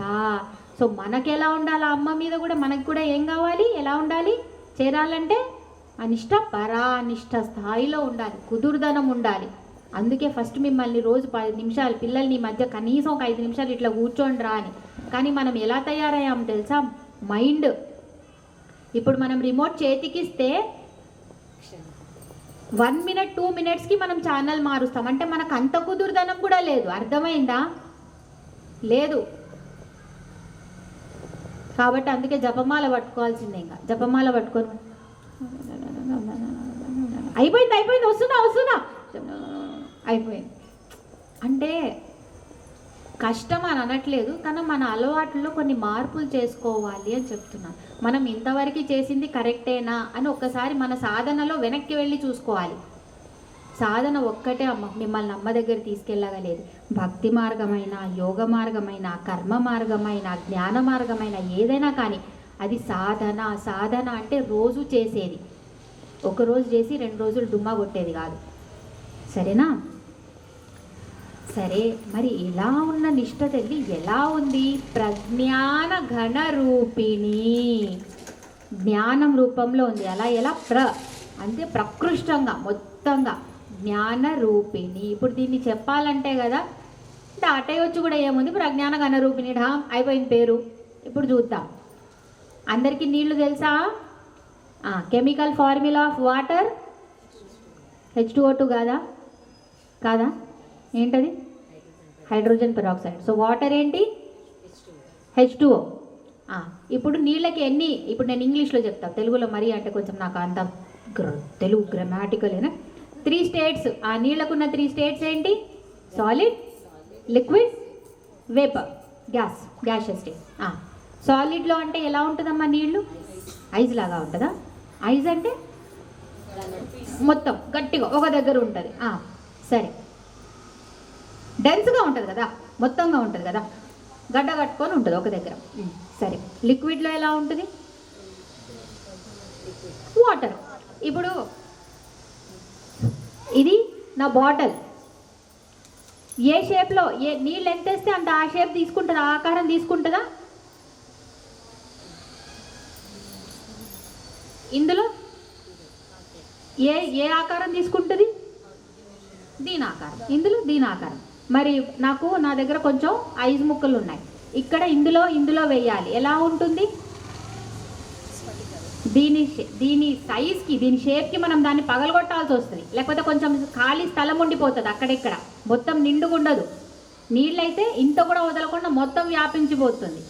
సో మనకి ఎలా ఉండాలి? ఆ అమ్మ మీద కూడా మనకి కూడా ఏం కావాలి? ఎలా ఉండాలి? చేరాలంటే అనిష్ట పరానిష్ట స్థాయిలో ఉండాలి, కుదురుదనం ఉండాలి. అందుకే ఫస్ట్ మిమ్మల్ని రోజు 10 నిమిషాలు పిల్లల్ని మధ్య కనీసం ఒక 5 నిమిషాలు ఇట్లా కూర్చోండి రా అని. కానీ మనం ఎలా తయారయ్యాం తెలుసా? మైండ్. ఇప్పుడు మనం రిమోట్ చేతికిస్తే 1 మినిట్ 2 మినిట్స్కి మనం ఛానల్ మారుస్తాం. అంటే మనకు అంత కుదురుదనం కూడా లేదు. అర్థమైందా? లేదు. కాబట్టి అందుకే జపమాల పట్టుకోవాల్సిందే. ఇంకా జపమాల పట్టుకొని అయిపోయింది వస్తున్నా అయిపోయింది. అంటే కష్టం అని అనట్లేదు, కానీ మన అలవాట్లలో కొన్ని మార్పులు చేసుకోవాలి అని చెప్తున్నాను. మనం ఇంతవరకు చేసింది కరెక్టేనా అని ఒక్కసారి మన సాధనలో వెనక్కి వెళ్ళి చూసుకోవాలి. సాధన ఒక్కటే మిమ్మల్ని అమ్మ దగ్గర తీసుకెళ్ళగలేదు. భక్తి మార్గమైన, యోగ మార్గమైన, కర్మ మార్గమైన, జ్ఞాన మార్గమైన ఏదైనా కానీ అది సాధన. సాధన అంటే రోజు చేసేది. ఒకరోజు చేసి 2 రోజులు డుమ్మా కొట్టేది కాదు. సరేనా? సరే, మరి ఇలా ఉన్న నిష్ట తల్లి ఎలా ఉంది? ప్రజ్ఞాన ఘన రూపిణి, జ్ఞానం రూపంలో ఉంది. ఎలా అంటే ప్రకృష్టంగా మొత్తంగా జ్ఞాన రూపిణి. ఇప్పుడు దీన్ని చెప్పాలంటే కదా దాటేయొచ్చు కూడా. ఏముంది? ప్రజ్ఞాన ఘన రూపిణి అయిపోయింది పేరు. ఇప్పుడు చూద్దాం. అందరికీ నీళ్లు తెలుసా? Chemical formula of water H2O2 కాదా? ఏంటది? Hydrogen peroxide. సో వాటర్ ఏంటి? H2O. ఇప్పుడు నీళ్ళకి ఎన్ని? ఇప్పుడు నేను ఇంగ్లీష్లో చెప్తాను, తెలుగులో మరి అంటే కొంచెం నాకు అంత తెలుగు గ్రామాటికల్. 3 స్టేట్స్. ఆ నీళ్ళకున్న 3 స్టేట్స్ ఏంటి? Solid, liquid, vapour, gaseous state. సాలిడ్లో అంటే ఎలా ఉంటుందమ్మా నీళ్ళు? ఐస్ లాగా ఉంటుందా? ఐస్ అంటే మొత్తం గట్టిగా ఒక దగ్గర ఉంటుంది. సరే, డెన్స్గా ఉంటుంది కదా, మొత్తంగా ఉంటుంది కదా, గడ్డ కట్టుకొని ఉంటుంది ఒక దగ్గర. సరే, లిక్విడ్లో ఎలా ఉంటుంది? వాటర్. ఇప్పుడు ఇది నా బాటిల్. ఏ షేప్లో నీళ్ళు ఎంత వేస్తే అంత ఆ షేప్ తీసుకుంటుందా? ఆకారం తీసుకుంటుందా? ఇందులో ఏ ఆకారం తీసుకుంటుంది? దీని ఆకారం. ఇందులో దీని ఆకారం. మరి నా దగ్గర కొంచెం ఐస్ ముక్కలు ఉన్నాయి. ఇక్కడ ఇందులో వేయాలి. ఎలా ఉంటుంది? దీని సైజ్కి, దీని షేప్కి మనం దాన్ని పగలగొట్టాల్సి వస్తుంది. లేకపోతే కొంచెం ఖాళీ స్థలం ఉండిపోతుంది అక్కడిక్కడ, మొత్తం నిండుగా ఉండదు. నీళ్ళైతే ఇంత కూడా వదలకుండా మొత్తం వ్యాపించిపోతుంది.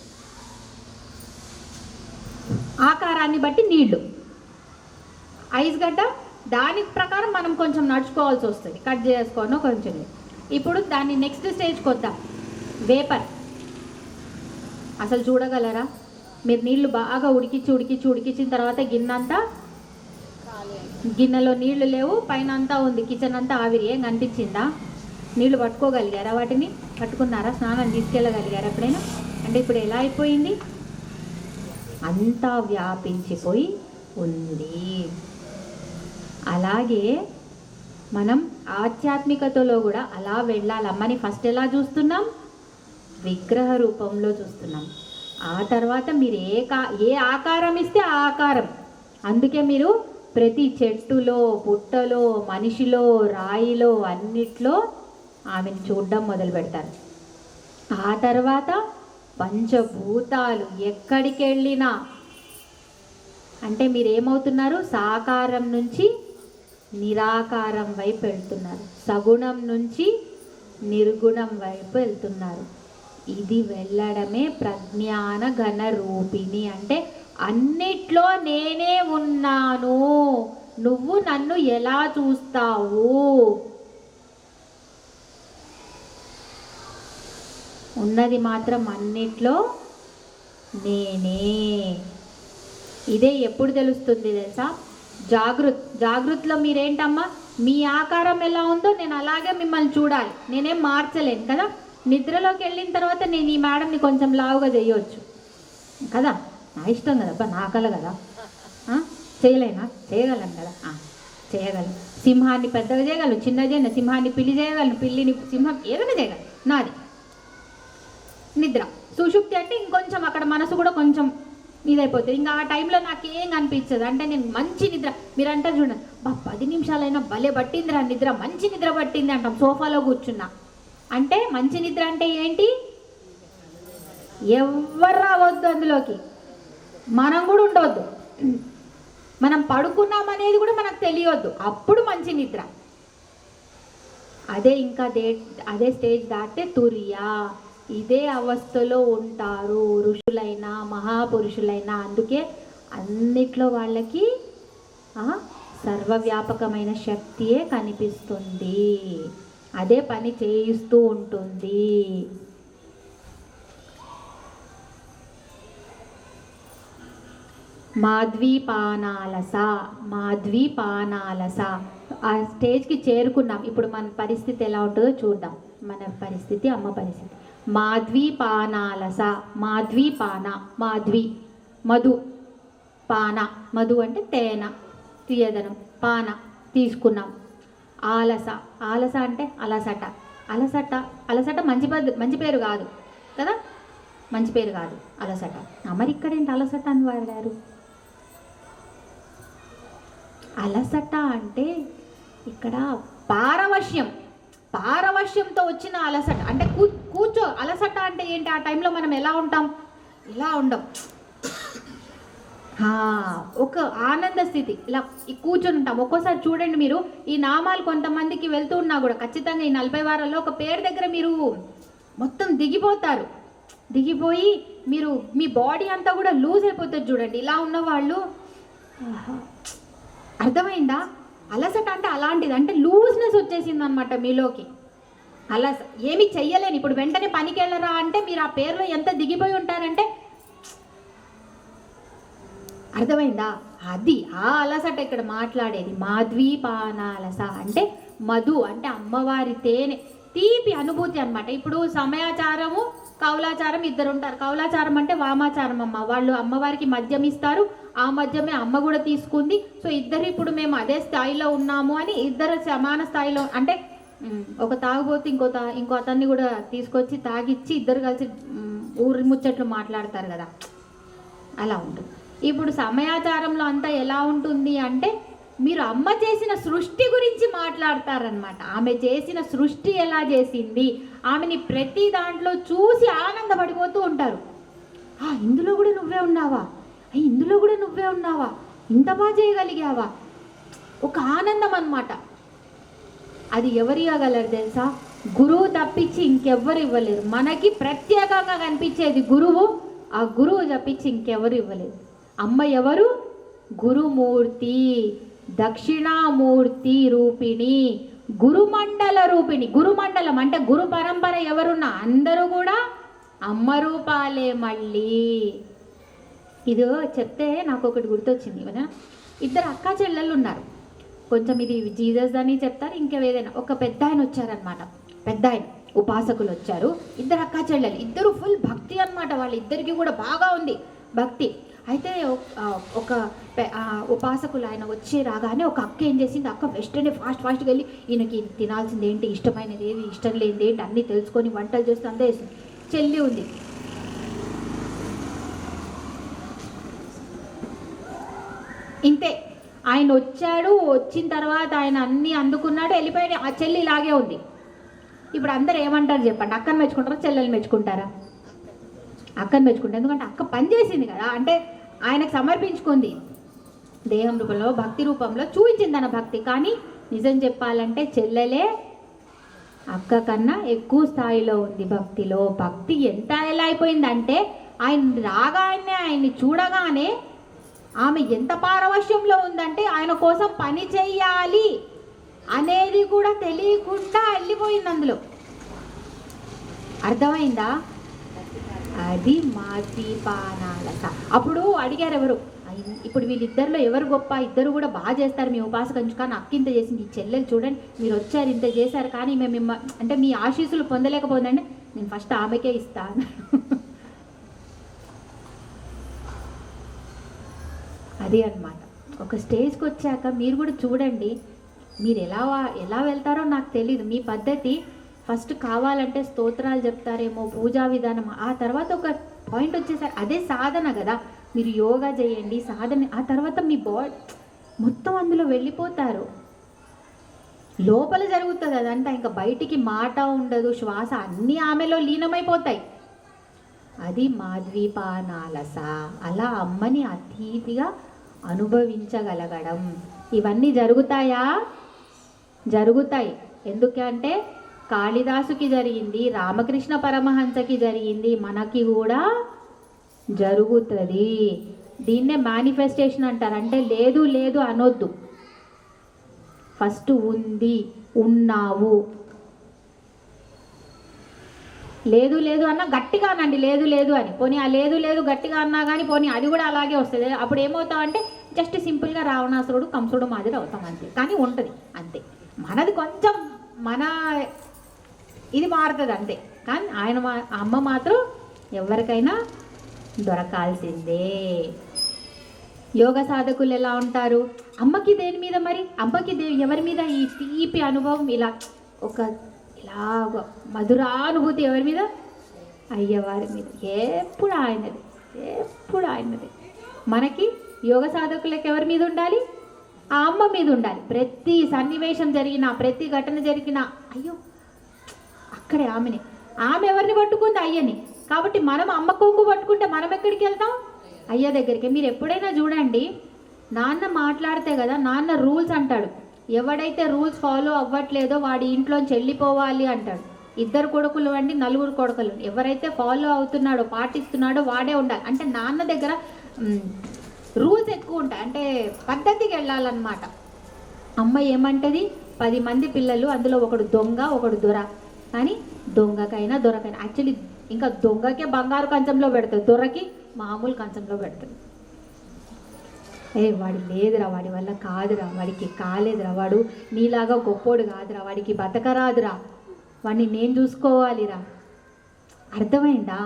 ఆకారాన్ని బట్టి నీళ్లు. ఐస్ గడ్డ దాని ప్రకారం మనం కొంచెం నడుచుకోవాల్సి వస్తుంది, కట్ చేసుకోవడం కొంచెం. ఇప్పుడు దాన్ని నెక్స్ట్ స్టేజ్కి వద్దాం. వేపర్. అసలు చూడగలరా మీరు? నీళ్లు బాగా ఉడికించిన తర్వాత గిన్నెలో నీళ్లు లేవు, పైన అంతా ఉంది, కిచెన్ అంతా ఆవిరి. ఏం కనిపించిందా? నీళ్లు పట్టుకోగలిగారా? వాటిని పట్టుకున్నారా? స్నానం తీసుకెళ్ళగలిగారా ఎప్పుడైనా? అంటే ఇప్పుడు ఎలా అయిపోయింది? అంతా వ్యాపించిపోయి ఉంది. అలాగే మనం ఆధ్యాత్మికతలో కూడా అలా వెళ్ళాలి. అమ్మని ఫస్ట్ ఎలా చూస్తున్నాం? విగ్రహ రూపంలో చూస్తున్నాం. ఆ తర్వాత మీరు ఏ ఆకారం ఇస్తే ఆ ఆకారం. అందుకే మీరు ప్రతి చెట్టులో, పుట్టలో, మనిషిలో, రాయిలో అన్నిట్లో ఆమెను చూడడం మొదలు పెడతారు. ఆ తర్వాత పంచభూతాలు ఎక్కడికి వెళ్ళినా అంటే మీరేమవుతున్నారు? సాకారం నుంచి నిరాకారం వైపు వెళ్తున్నారు, సగుణం నుంచి నిర్గుణం వైపు వెళ్తున్నారు. ఇది వెళ్ళడమే ప్రజ్ఞాన ఘన రూపిణి. అంటే అన్నిట్లో నేనే ఉన్నాను, నువ్వు నన్ను ఎలా చూస్తావు? ఉన్నది మాత్రం అన్నిట్లో నేనే. ఇదే ఎప్పుడు తెలుస్తుంది తెలుసా? జాగృతిలో మీరేంటమ్మా, మీ ఆకారం ఎలా ఉందో నేను అలాగే మిమ్మల్ని చూడాలి, నేనేం మార్చలేను కదా. నిద్రలోకి వెళ్ళిన తర్వాత నేను ఈ మేడంని కొంచెం లావుగా చేయవచ్చు కదా, నా ఇష్టం కదా, నా కల కదా. చేయలేనా? చేయగలను కదా, చేయగలను. సింహాన్ని పెద్దగా చేయగలను, చిన్నగా చేయను. సింహాన్ని పిల్లి చేయగలను, పిల్లిని సింహం, ఏదైనా చేయగలను. నాది నిద్ర. సుషుప్తి అంటే ఇంకొంచెం అక్కడ మనసు కూడా కొంచెం ఇదైపోతుంది. ఇంకా ఆ టైంలో నాకేం కనిపించదు. అంటే నేను మంచి నిద్ర, మీరు అంటారు చూడండి, 10 నిమిషాలైనా భలే పట్టిందిరా నిద్ర, మంచి నిద్ర పట్టింది అంటాం సోఫాలో కూర్చున్నా. అంటే మంచి నిద్ర అంటే ఏంటి? ఎవ్వరు రావద్దు అందులోకి, మనం కూడా ఉండవద్దు, మనం పడుకున్నాం అనేది కూడా మనకు తెలియవద్దు, అప్పుడు మంచి నిద్ర. అదే స్టేజ్ దాటితే తురియా. ఇదే అవస్థలో ఉంటారు ఋషులైనా మహాపురుషులైనా. అందుకే అన్నిట్లో వాళ్ళకి సర్వవ్యాపకమైన శక్తియే కనిపిస్తుంది, అదే పని చేయిస్తూ ఉంటుంది. మాధ్వీపానాలస ఆ స్టేజ్కి చేరుకున్నాం. ఇప్పుడు మన పరిస్థితి ఎలా ఉంటుందో చూద్దాం. మన పరిస్థితి, అమ్మ పరిస్థితి. మాధ్వీపానాలస, మాధ్వీపాన, మధు, పాన, మధు అంటే తేనె, తీయదనం, పాన తీసుకున్నాం. ఆలస అంటే అలసట మంచి పేరు కాదు కదా, మంచి పేరు కాదు అలసట. మరి ఇక్కడేంటి అలసట అని వాడారు? అలసట అంటే ఇక్కడ పారవశ్యంతో వచ్చిన అలసట. అంటే కూర్చో. అలసట అంటే ఏంటి? ఆ టైంలో మనం ఎలా ఉంటాం? ఇలా ఉండం, ఒక ఆనంద స్థితి, ఇలా కూర్చొని ఉంటాం. ఒక్కోసారి చూడండి, మీరు ఈ నామాలు కొంతమందికి వెళ్తూ ఉన్నా కూడా ఖచ్చితంగా ఈ 40 వారాల్లో ఒక పేరు దగ్గర మీరు మొత్తం దిగిపోయి మీరు మీ బాడీ అంతా కూడా లూజ్ అయిపోతుంది. చూడండి, ఇలా ఉన్నవాళ్ళు. అర్థమైందా? అలసట అంటే అలాంటిది. అంటే లూజ్నెస్ వచ్చేసింది అనమాట మీలోకి. ఏమి చెయ్యలేని, ఇప్పుడు వెంటనే పనికి వెళ్ళరా అంటే మీరు ఆ పేరులో ఎంత దిగిపోయి ఉంటారంటే, అర్థమైందా? అది ఆ అలసట ఇక్కడ మాట్లాడేది. మాధ్వీపానాలస అంటే మధు అంటే అమ్మవారి తేనె, తీపి అనుభూతి అనమాట. ఇప్పుడు సమయాచారము, కౌలాచారం ఇద్దరు ఉంటారు. కౌలాచారం అంటే వామాచారం అమ్మ, వాళ్ళు అమ్మవారికి మద్యం ఇస్తారు, ఆ మద్యమే అమ్మ కూడా తీసుకుంది. సో ఇద్దరు ఇప్పుడు మేము అదే స్థాయిలో ఉన్నాము అని ఇద్దరు సమాన స్థాయిలో. అంటే ఒక తాగుబోతు ఇంకో అతన్ని కూడా తీసుకొచ్చి తాగిచ్చి ఇద్దరు కలిసి ఊరి ముచ్చట్లు మాట్లాడతారు కదా, అలా ఉంటుంది. ఇప్పుడు సమయాచారంలో అంతా ఎలా ఉంటుంది అంటే మీరు అమ్మ చేసిన సృష్టి గురించి మాట్లాడతారనమాట. ఆమె చేసిన సృష్టి ఎలా చేసింది, ఆమెని ప్రతి దాంట్లో చూసి ఆనందపడిపోతూ ఉంటారు. ఇందులో కూడా నువ్వే ఉన్నావా, ఇందులో కూడా నువ్వే ఉన్నావా, ఇంత బాగా చేయగలిగావా, ఒక ఆనందం అన్నమాట. అది ఎవరు ఇవ్వగలరు తెలుసా? గురువు తప్పించి ఇంకెవ్వరు ఇవ్వలేరు. మనకి ప్రత్యేకంగా కనిపించేది గురువు, ఆ గురువు తప్పించి ఇంకెవరు ఇవ్వలేదు. అమ్మ ఎవరు? గురుమూర్తి, దక్షిణామూర్తి రూపిణి, గురుమండల రూపిణి. గురుమండలం అంటే గురు పరంపర ఎవరున్నా అందరూ కూడా అమ్మ రూపాలే. మళ్ళీ ఇది చెప్తే నాకు ఒకటి గుర్తొచ్చింది. ఇద్దరు అక్కా చెల్లెళ్ళు ఉన్నారు. కొంచెం ఇది జీసస్ అని చెప్తారు, ఇంకేదైనా. ఒక పెద్ద ఆయన వచ్చారనమాట, పెద్ద ఆయన ఉపాసకులు వచ్చారు. ఇద్దరు అక్కా చెల్లెలు, ఇద్దరు ఫుల్ భక్తి అనమాట. వాళ్ళిద్దరికి కూడా బాగా ఉంది భక్తి. అయితే ఒక ఉపాసకులు ఆయన వచ్చి రాగానే ఒక అక్క ఏం చేసింది, అక్క వెస్టర్నే ఫాస్ట్గా వెళ్ళి ఈయనకి తినాల్సింది ఏంటి, ఇష్టమైనది ఏది, ఇష్టం లేనిది ఏంటి అన్నీ తెలుసుకొని వంటలు చేస్తూ అంతా వేసింది. చెల్లి ఉంది, ఇంతే. ఆయన వచ్చాడు, వచ్చిన తర్వాత ఆయన అన్నీ అందుకున్నాడు, వెళ్ళిపోయాడు. ఆ చెల్లి ఇలాగే ఉంది. ఇప్పుడు అందరు ఏమంటారు చెప్పండి, అక్కని మెచ్చుకుంటారా చెల్లెలు మెచ్చుకుంటారా? అక్కని మెచ్చుకుంటారు, ఎందుకంటే అక్క పని చేసింది కదా, అంటే ఆయనకు సమర్పించుకుంది, దేహం రూపంలో భక్తి రూపంలో చూపించింది తన భక్తి. కానీ నిజం చెప్పాలంటే చెల్లెలే అక్క కన్నా ఎక్కువ స్థాయిలో ఉంది భక్తిలో. భక్తి ఎంత ఎలా అయిపోయిందంటే ఆయన రాగానే ఆయన్ని చూడగానే ఆమె ఎంత పారవశ్యంలో ఉందంటే ఆయన కోసం పని చెయ్యాలి అనేది కూడా తెలియకుండా వెళ్ళిపోయింది అందులో. అర్థమైందా? అది మాద్వీపానాలస. అప్పుడు అడిగారు ఎవరు, ఇప్పుడు వీళ్ళిద్దరిలో ఎవరు గొప్ప, ఇద్దరు కూడా బాగా చేస్తారు మీ ఉపాసకంచు, కానీ అక్కింత చేసింది, ఈ చెల్లెలు చూడండి మీరు వచ్చారు ఇంత చేశారు కానీ మేము అంటే మీ ఆశీస్సులు పొందలేకపోయిందంటే నేను ఫస్ట్ ఆమెకే ఇస్తాను. అది అన్నమాట. ఒక స్టేజ్కి వచ్చాక మీరు కూడా చూడండి, మీరు ఎలా వెళ్తారో నాకు తెలీదు. మీ పద్ధతి ఫస్ట్ కావాలంటే స్తోత్రాలు చెప్తారేమో, పూజా విధానం, ఆ తర్వాత ఒక పాయింట్ వచ్చేసరి అదే సాధన కదా. మీరు యోగా చేయండి, సాధన, ఆ తర్వాత మీ బాడీ మొత్తం అందులో వెళ్ళిపోతారు. లోపల జరుగుతుంది అదంతా, ఇంకా బయటికి మాట ఉండదు, శ్వాస అన్నీ ఆమెలో లీనమైపోతాయి. అది మాద్వీపానాలస. అలా అమ్మని అతీతిగా అనుభవించగలగడం. ఇవన్నీ జరుగుతాయా? జరుగుతాయి. ఎందుకంటే కాళిదాసుకి జరిగింది, రామకృష్ణ పరమహంసకి జరిగింది, మనకి కూడా జరుగుతుంది. దీన్నే మేనిఫెస్టేషన్ అంటారు. అంటే లేదు లేదు అనొద్దు, ఫస్ట్ ఉంది, ఉన్నావు. లేదు లేదు అన్నా గట్టిగా అనండి, లేదు లేదు అని. పోనీ ఆ లేదు లేదు గట్టిగా అన్నా కానీ పోనీ అది కూడా అలాగే వస్తుంది. అప్పుడు ఏమవుతామంటే జస్ట్ సింపుల్గా రావణాసురుడు కంసుడు మాదిరి అవుతాం అంతే. కానీ ఉంటుంది అంతే. మనది కొంచెం మన ఇది మారుతుంది అంతే. కానీ ఆయన అమ్మ మాత్రం ఎవరికైనా దొరకాల్సిందే. యోగ సాధకులు ఎలా ఉంటారు? అమ్మకి దేని మీద, మరి అమ్మకి ఎవరి మీద ఈ తీపి అనుభవం, ఇలా ఒక ఇలా మధురానుభూతి ఎవరి మీద? అయ్యవారి మీద. ఎప్పుడు ఆయనది, ఎప్పుడు ఆయనది. మనకి యోగ సాధకులకు ఎవరి మీద ఉండాలి? ఆ అమ్మ మీద ఉండాలి. ప్రతి సన్నివేశం జరిగినా, ప్రతి ఘటన జరిగినా అయ్యో అక్కడే ఆమెని, ఆమె ఎవరిని పట్టుకుంది? అయ్యని. కాబట్టి మనం అమ్మ కొంగు పట్టుకుంటే మనం ఎక్కడికి వెళ్తాం? అయ్య దగ్గరికి. మీరు ఎప్పుడైనా చూడండి, నాన్న మాట్లాడితే కదా, నాన్న రూల్స్ అంటాడు. ఎవడైతే రూల్స్ ఫాలో అవ్వట్లేదో వాడి ఇంట్లోంచి వెళ్ళిపోవాలి అంటాడు. ఇద్దరు కొడుకులు అండి, నలుగురు కొడుకులు, ఎవరైతే ఫాలో అవుతున్నాడో పాటిస్తున్నాడో వాడే ఉండాలి. అంటే నాన్న దగ్గర రూల్స్ ఎక్కువ ఉంటాయి, అంటే పద్ధతికి వెళ్ళాలన్నమాట. అమ్మ ఏమంటది? 10 మంది పిల్లలు, అందులో ఒకడు దొంగ ఒకడు దొర. కానీ దొంగకైనా దొరకైనా, యాక్చువల్లీ ఇంకా దొంగకే బంగారు కంచంలో పెడుతుంది, దొరకి మామూలు కంచంలో పెడుతుంది. వాడి లేదురా, వాడి వల్ల కాదురా, వాడికి కాలేదురా, వాడు నీలాగా గొప్పోడు కాదురా, వాడికి బతకరాదురా, వాడిని నేను చూసుకోవాలిరా. అర్థమైందా?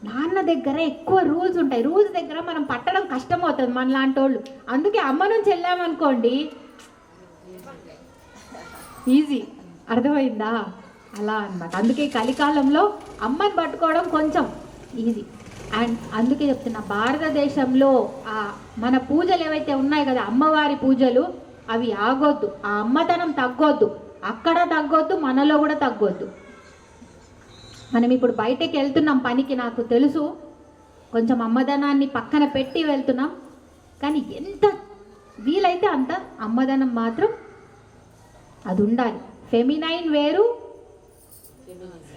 నాన్న దగ్గర ఎక్కువ రూల్స్ ఉంటాయి. రూల్స్ దగ్గర మనం పట్టడం కష్టం అవుతుంది మనలాంటి వాళ్ళు. అందుకే అమ్మ నుంచి వెళ్ళామనుకోండి ఈజీ. అర్థమైందా? అలా అన్నమాట. అందుకే కలికాలంలో అమ్మని పట్టుకోవడం కొంచెం ఈజీ. అండ్ అందుకే చెప్తున్నా, భారతదేశంలో మన పూజలు ఏవైతే ఉన్నాయి కదా, అమ్మవారి పూజలు, అవి ఆగొద్దు. ఆ అమ్మతనం తగ్గొద్దు, అక్కడ తగ్గొద్దు, మనలో కూడా తగ్గొద్దు. మనం ఇప్పుడు బయటకు వెళ్తున్నాం పనికి, నాకు తెలుసు, కొంచెం అమ్మదనాన్ని పక్కన పెట్టి వెళ్తున్నాం. కానీ ఎంత వీలైతే అంత అమ్మదనం మాత్రం అది ఉండాలి. ఫెమినైన్ వేరు,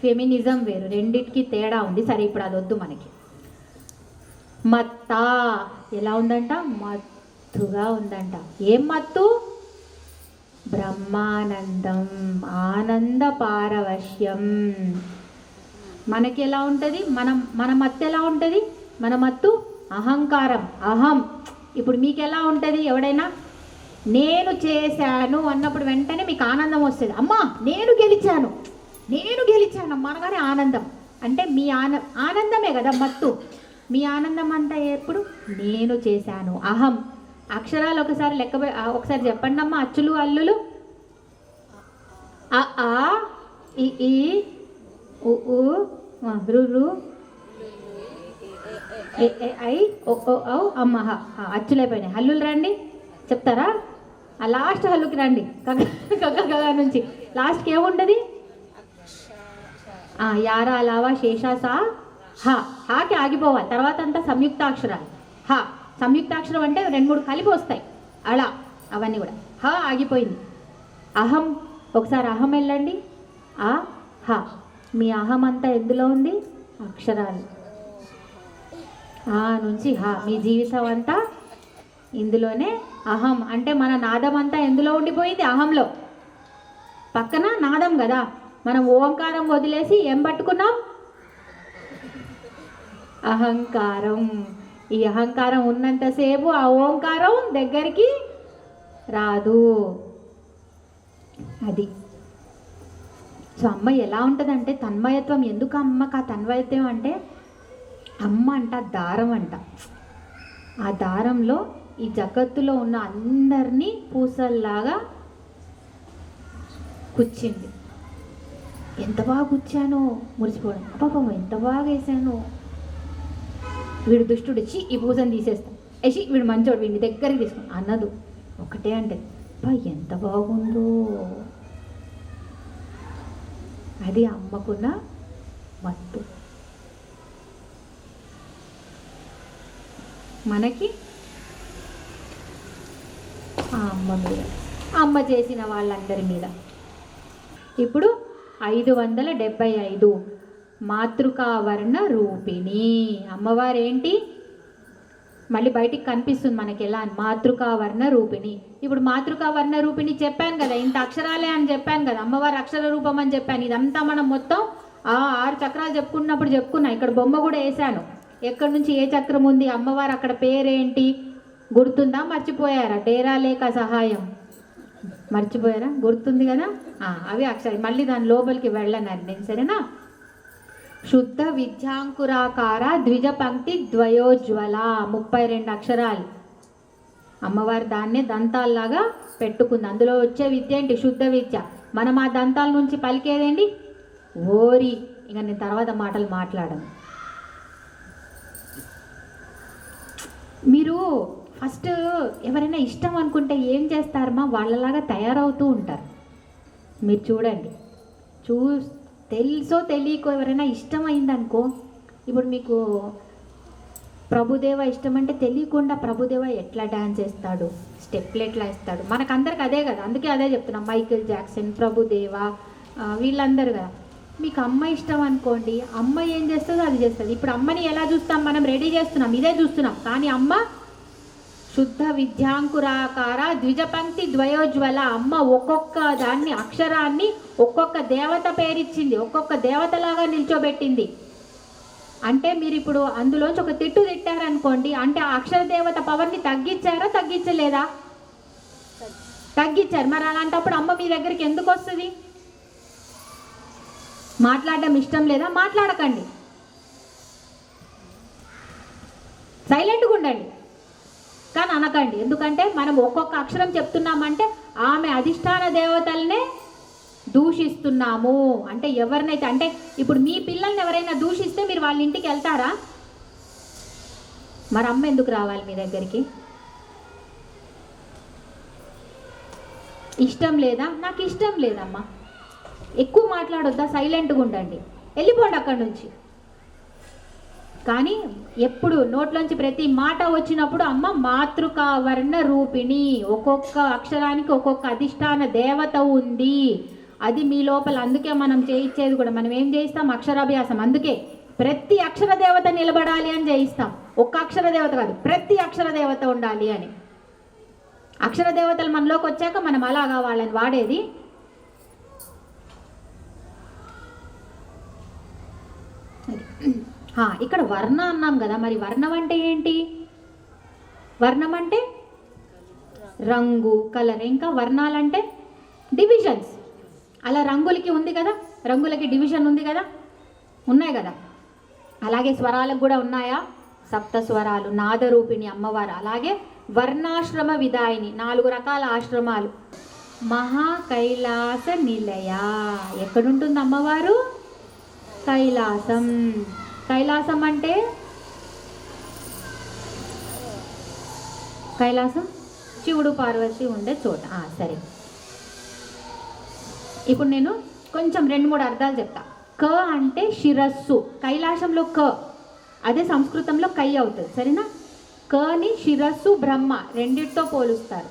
ఫెమినిజం వేరు, రెండిటికి తేడా ఉంది. సరే, ఇప్పుడు అది వద్దు మనకి. మత్త ఎలా ఉందంట? మత్తుగా ఉందంట. ఏం మత్తు? బ్రహ్మానందం, ఆనంద పారవశ్యం. మనకి ఎలా ఉంటుంది? మన మత్తు ఎలా ఉంటుంది? మన మత్తు అహంకారం, అహం. ఇప్పుడు మీకు ఎలా ఉంటుంది? ఎవడైనా నేను చేశాను అన్నప్పుడు వెంటనే మీకు ఆనందం వస్తుంది. అమ్మా నేను గెలిచాను అనగానే ఆనందం. అంటే మీ ఆనందమే కదా మత్తు. మీ ఆనందం అంతా ఎప్పుడు నేను చేశాను. అహం. అక్షరాలు ఒకసారి ఒకసారి చెప్పండి అమ్మా, అచ్చులు అల్లులు. అ ఆ ఇ ఈ ఉ ఊ రు రు ఏ ఏ ఐ ఓ ఓ ఔ అమ్మ హ. అచ్చులైపోయినాయి. హల్లులు రండి, చెప్తారా? ఆ లాస్ట్ హల్లుకి రండి, కగ నుంచి లాస్ట్కి ఏముంటుంది? యారా అలావా శేషా సా హ. హాకి ఆగిపోవాలి, తర్వాత అంతా సంయుక్తాక్షరాలు. హ సంయుక్తాక్షరం అంటే 2-3 కలిపి వస్తాయి అలా, అవన్నీ కూడా. హ ఆగిపోయింది. అహం. ఒకసారి అహం వెళ్ళండి. ఆ హ. మీ అహం అంతా ఎందులో ఉంది? అక్షరాలు. ఆ నుంచి హ. మీ జీవితం అంతా ఇందులోనే. అహం అంటే మన నాదం అంతా ఎందులో ఉండిపోయింది? అహంలో. పక్కన నాదం కదా, మనం ఓంకారం వదిలేసి ఏం పట్టుకున్నాం? అహంకారం. ఈ అహంకారం ఉన్నంతసేపు ఆ ఓంకారం దగ్గరికి రాదు. అది. సో అమ్మ ఎలా ఉంటుందంటే తన్మయత్వం. ఎందుకు అమ్మకు ఆ తన్మయత్వం అంటే, అమ్మ అంట దారం అంట. ఆ దారంలో ఈ జగత్తులో ఉన్న అందరినీ పూసల్లాగా కుచ్చింది. ఎంత బాగా కుచ్చానో మురిసిపోవడం. పాపం ఎంత బాగా వేసాను. వీడు దుష్టుడు ఇచ్చి ఈ పూసని తీసేస్తాం, వేసి వీడు మంచోడు వీడిని దగ్గరికి తీసుకుని అన్నదు. ఒకటే అంటే అబ్బా ఎంత బాగుందో. అది అమ్మకున్న మత్తు. మనకి ఆ అమ్మ మీద, అమ్మ చేసిన వాళ్ళందరి మీద. ఇప్పుడు 575 మాతృకావర్ణ రూపిణి. అమ్మవారు ఏంటి? మళ్ళీ బయటికి కనిపిస్తుంది మనకి ఎలా? మాతృకావర్ణ రూపిణి. ఇప్పుడు మాతృకావర్ణ రూపిణి చెప్పాను కదా, ఇంత అక్షరాలే అని చెప్పాను కదా, అమ్మవారు అక్షర రూపం అని చెప్పాను. ఇదంతా మనం మొత్తం 6 చక్రాలు చెప్పుకున్నప్పుడు చెప్పుకున్నా. ఇక్కడ బొమ్మ కూడా వేసాను, ఎక్కడి నుంచి ఏ చక్రం ఉంది, అమ్మవారు అక్కడ పేరేంటి గుర్తుందా? మర్చిపోయారా? డేరా లేక సహాయం మర్చిపోయారా? గుర్తుంది కదా. అవి అక్షరాలు. మళ్ళీ దాని లోపలికి వెళ్ళన్నారు నేను, సరేనా? శుద్ధ విద్యాంకురాకార ద్విజ పంక్తి ద్వయోజ్వల. 32 అక్షరాలు. అమ్మవారి దాన్నే దంతాల్లాగా పెట్టుకుంది. అందులో వచ్చే విద్య ఏంటి? శుద్ధ విద్య. మనం ఆ దంతాల నుంచి పలికేదేంటి? ఓరి. ఇక నేను తర్వాత మాటలు మాట్లాడను. మీరు ఫస్ట్ ఎవరైనా ఇష్టం అనుకుంటే ఏం చేస్తారమ్మా? వాళ్ళలాగా తయారవుతూ ఉంటారు. మీరు చూడండి, తెలుసో తెలియకో ఎవరైనా ఇష్టమైందనుకో. ఇప్పుడు మీకు ప్రభుదేవ ఇష్టం అంటే తెలియకుండా ప్రభుదేవ ఎట్లా డ్యాన్స్ వేస్తాడు, స్టెప్లు ఎట్లా వేస్తాడు, మనకందరికి అదే కదా. అందుకే అదే చెప్తున్నాం, మైకేల్ జాక్సన్, ప్రభుదేవ, వీళ్ళందరూ కదా. మీకు అమ్మ ఇష్టం అనుకోండి, అమ్మ ఏం చేస్తుందో అది చేస్తుంది. ఇప్పుడు అమ్మని ఎలా చూస్తాం? మనం రెడీ చేస్తున్నాం, ఇదే చూస్తున్నాం. కానీ అమ్మ శుద్ధ విద్యాంకురాకార ద్విజపంక్తి ద్వయోజ్వల. అమ్మ ఒక్కొక్క దాన్ని, అక్షరాన్ని ఒక్కొక్క దేవత పేరిచ్చింది, ఒక్కొక్క దేవతలాగా నిల్చోబెట్టింది. అంటే మీరు ఇప్పుడు అందులోంచి ఒక తిట్టు తిట్టారనుకోండి, అంటే ఆ అక్షర దేవత పవర్ని తగ్గించారా తగ్గించలేదా? తగ్గించారు. మరి అలాంటప్పుడు అమ్మ మీ దగ్గరికి ఎందుకు వస్తుంది? మాట్లాడడం ఇష్టం లేదా? మాట్లాడకండి, సైలెంట్గా ఉండండి. కానీ అనకండి. ఎందుకంటే మనం ఒక్కొక్క అక్షరం చెప్తున్నామంటే ఆమె అధిష్టాన దేవతలనే దూషిస్తున్నాము. అంటే ఎవరినైతే, అంటే ఇప్పుడు మీ పిల్లల్ని ఎవరైనా దూషిస్తే మీరు వాళ్ళ ఇంటికి వెళ్తారా? మరి అమ్మ ఎందుకు రావాలి మీ దగ్గరికి? ఇష్టం లేదా? నాకు ఇష్టం లేదమ్మా. ఎక్కువ మాట్లాడొద్దా? సైలెంట్గా ఉండండి, వెళ్ళిపోండి అక్కడి నుంచి. కానీ ఎప్పుడు నోట్లోంచి ప్రతి మాట వచ్చినప్పుడు అమ్మ మాతృకావర్ణ రూపిణి. ఒక్కొక్క అక్షరానికి ఒక్కొక్క అధిష్టాన దేవత ఉంది. అది మీ లోపల. అందుకే మనం చేయించేది కూడా, మనం ఏం చేయిస్తాం? అక్షరాభ్యాసం. అందుకే ప్రతి అక్షర దేవత నిలబడాలి అని చేయిస్తాం. ఒక్క అక్షర దేవత కాదు, ప్రతి అక్షర దేవత ఉండాలి అని. అక్షర దేవతలు మనలోకి వచ్చాక మనం అలాగా వాళ్ళని వాడేది. ఇక్కడ వర్ణ అన్నాం కదా, మరి వర్ణం అంటే ఏంటి? వర్ణం అంటే రంగు, కలర్. ఇంకా వర్ణాలంటే డివిజన్స్. అలా రంగులకి ఉంది కదా, రంగులకి డివిజన్ ఉంది కదా, ఉన్నాయి కదా. అలాగే స్వరాలకు కూడా ఉన్నాయా? సప్తస్వరాలు, నాదరూపిణి అమ్మవారు. అలాగే వర్ణాశ్రమ విదాయిని, 4 రకాల ఆశ్రమాలు. మహా కైలాస నిలయ, ఎక్కడుంటుంది అమ్మవారు? కైలాసం. కైలాసం అంటే కైలాసం శివుడు పార్వతి ఉండే చోట. సరే, ఇప్పుడు నేను కొంచెం 2-3 అర్థాలు చెప్తా. క అంటే శిరస్సు, కైలాసంలో క, అదే సంస్కృతంలో కై అవుతుంది. సరేనా? కని శిరస్సు, బ్రహ్మ రెండిటితో పోలుస్తారు.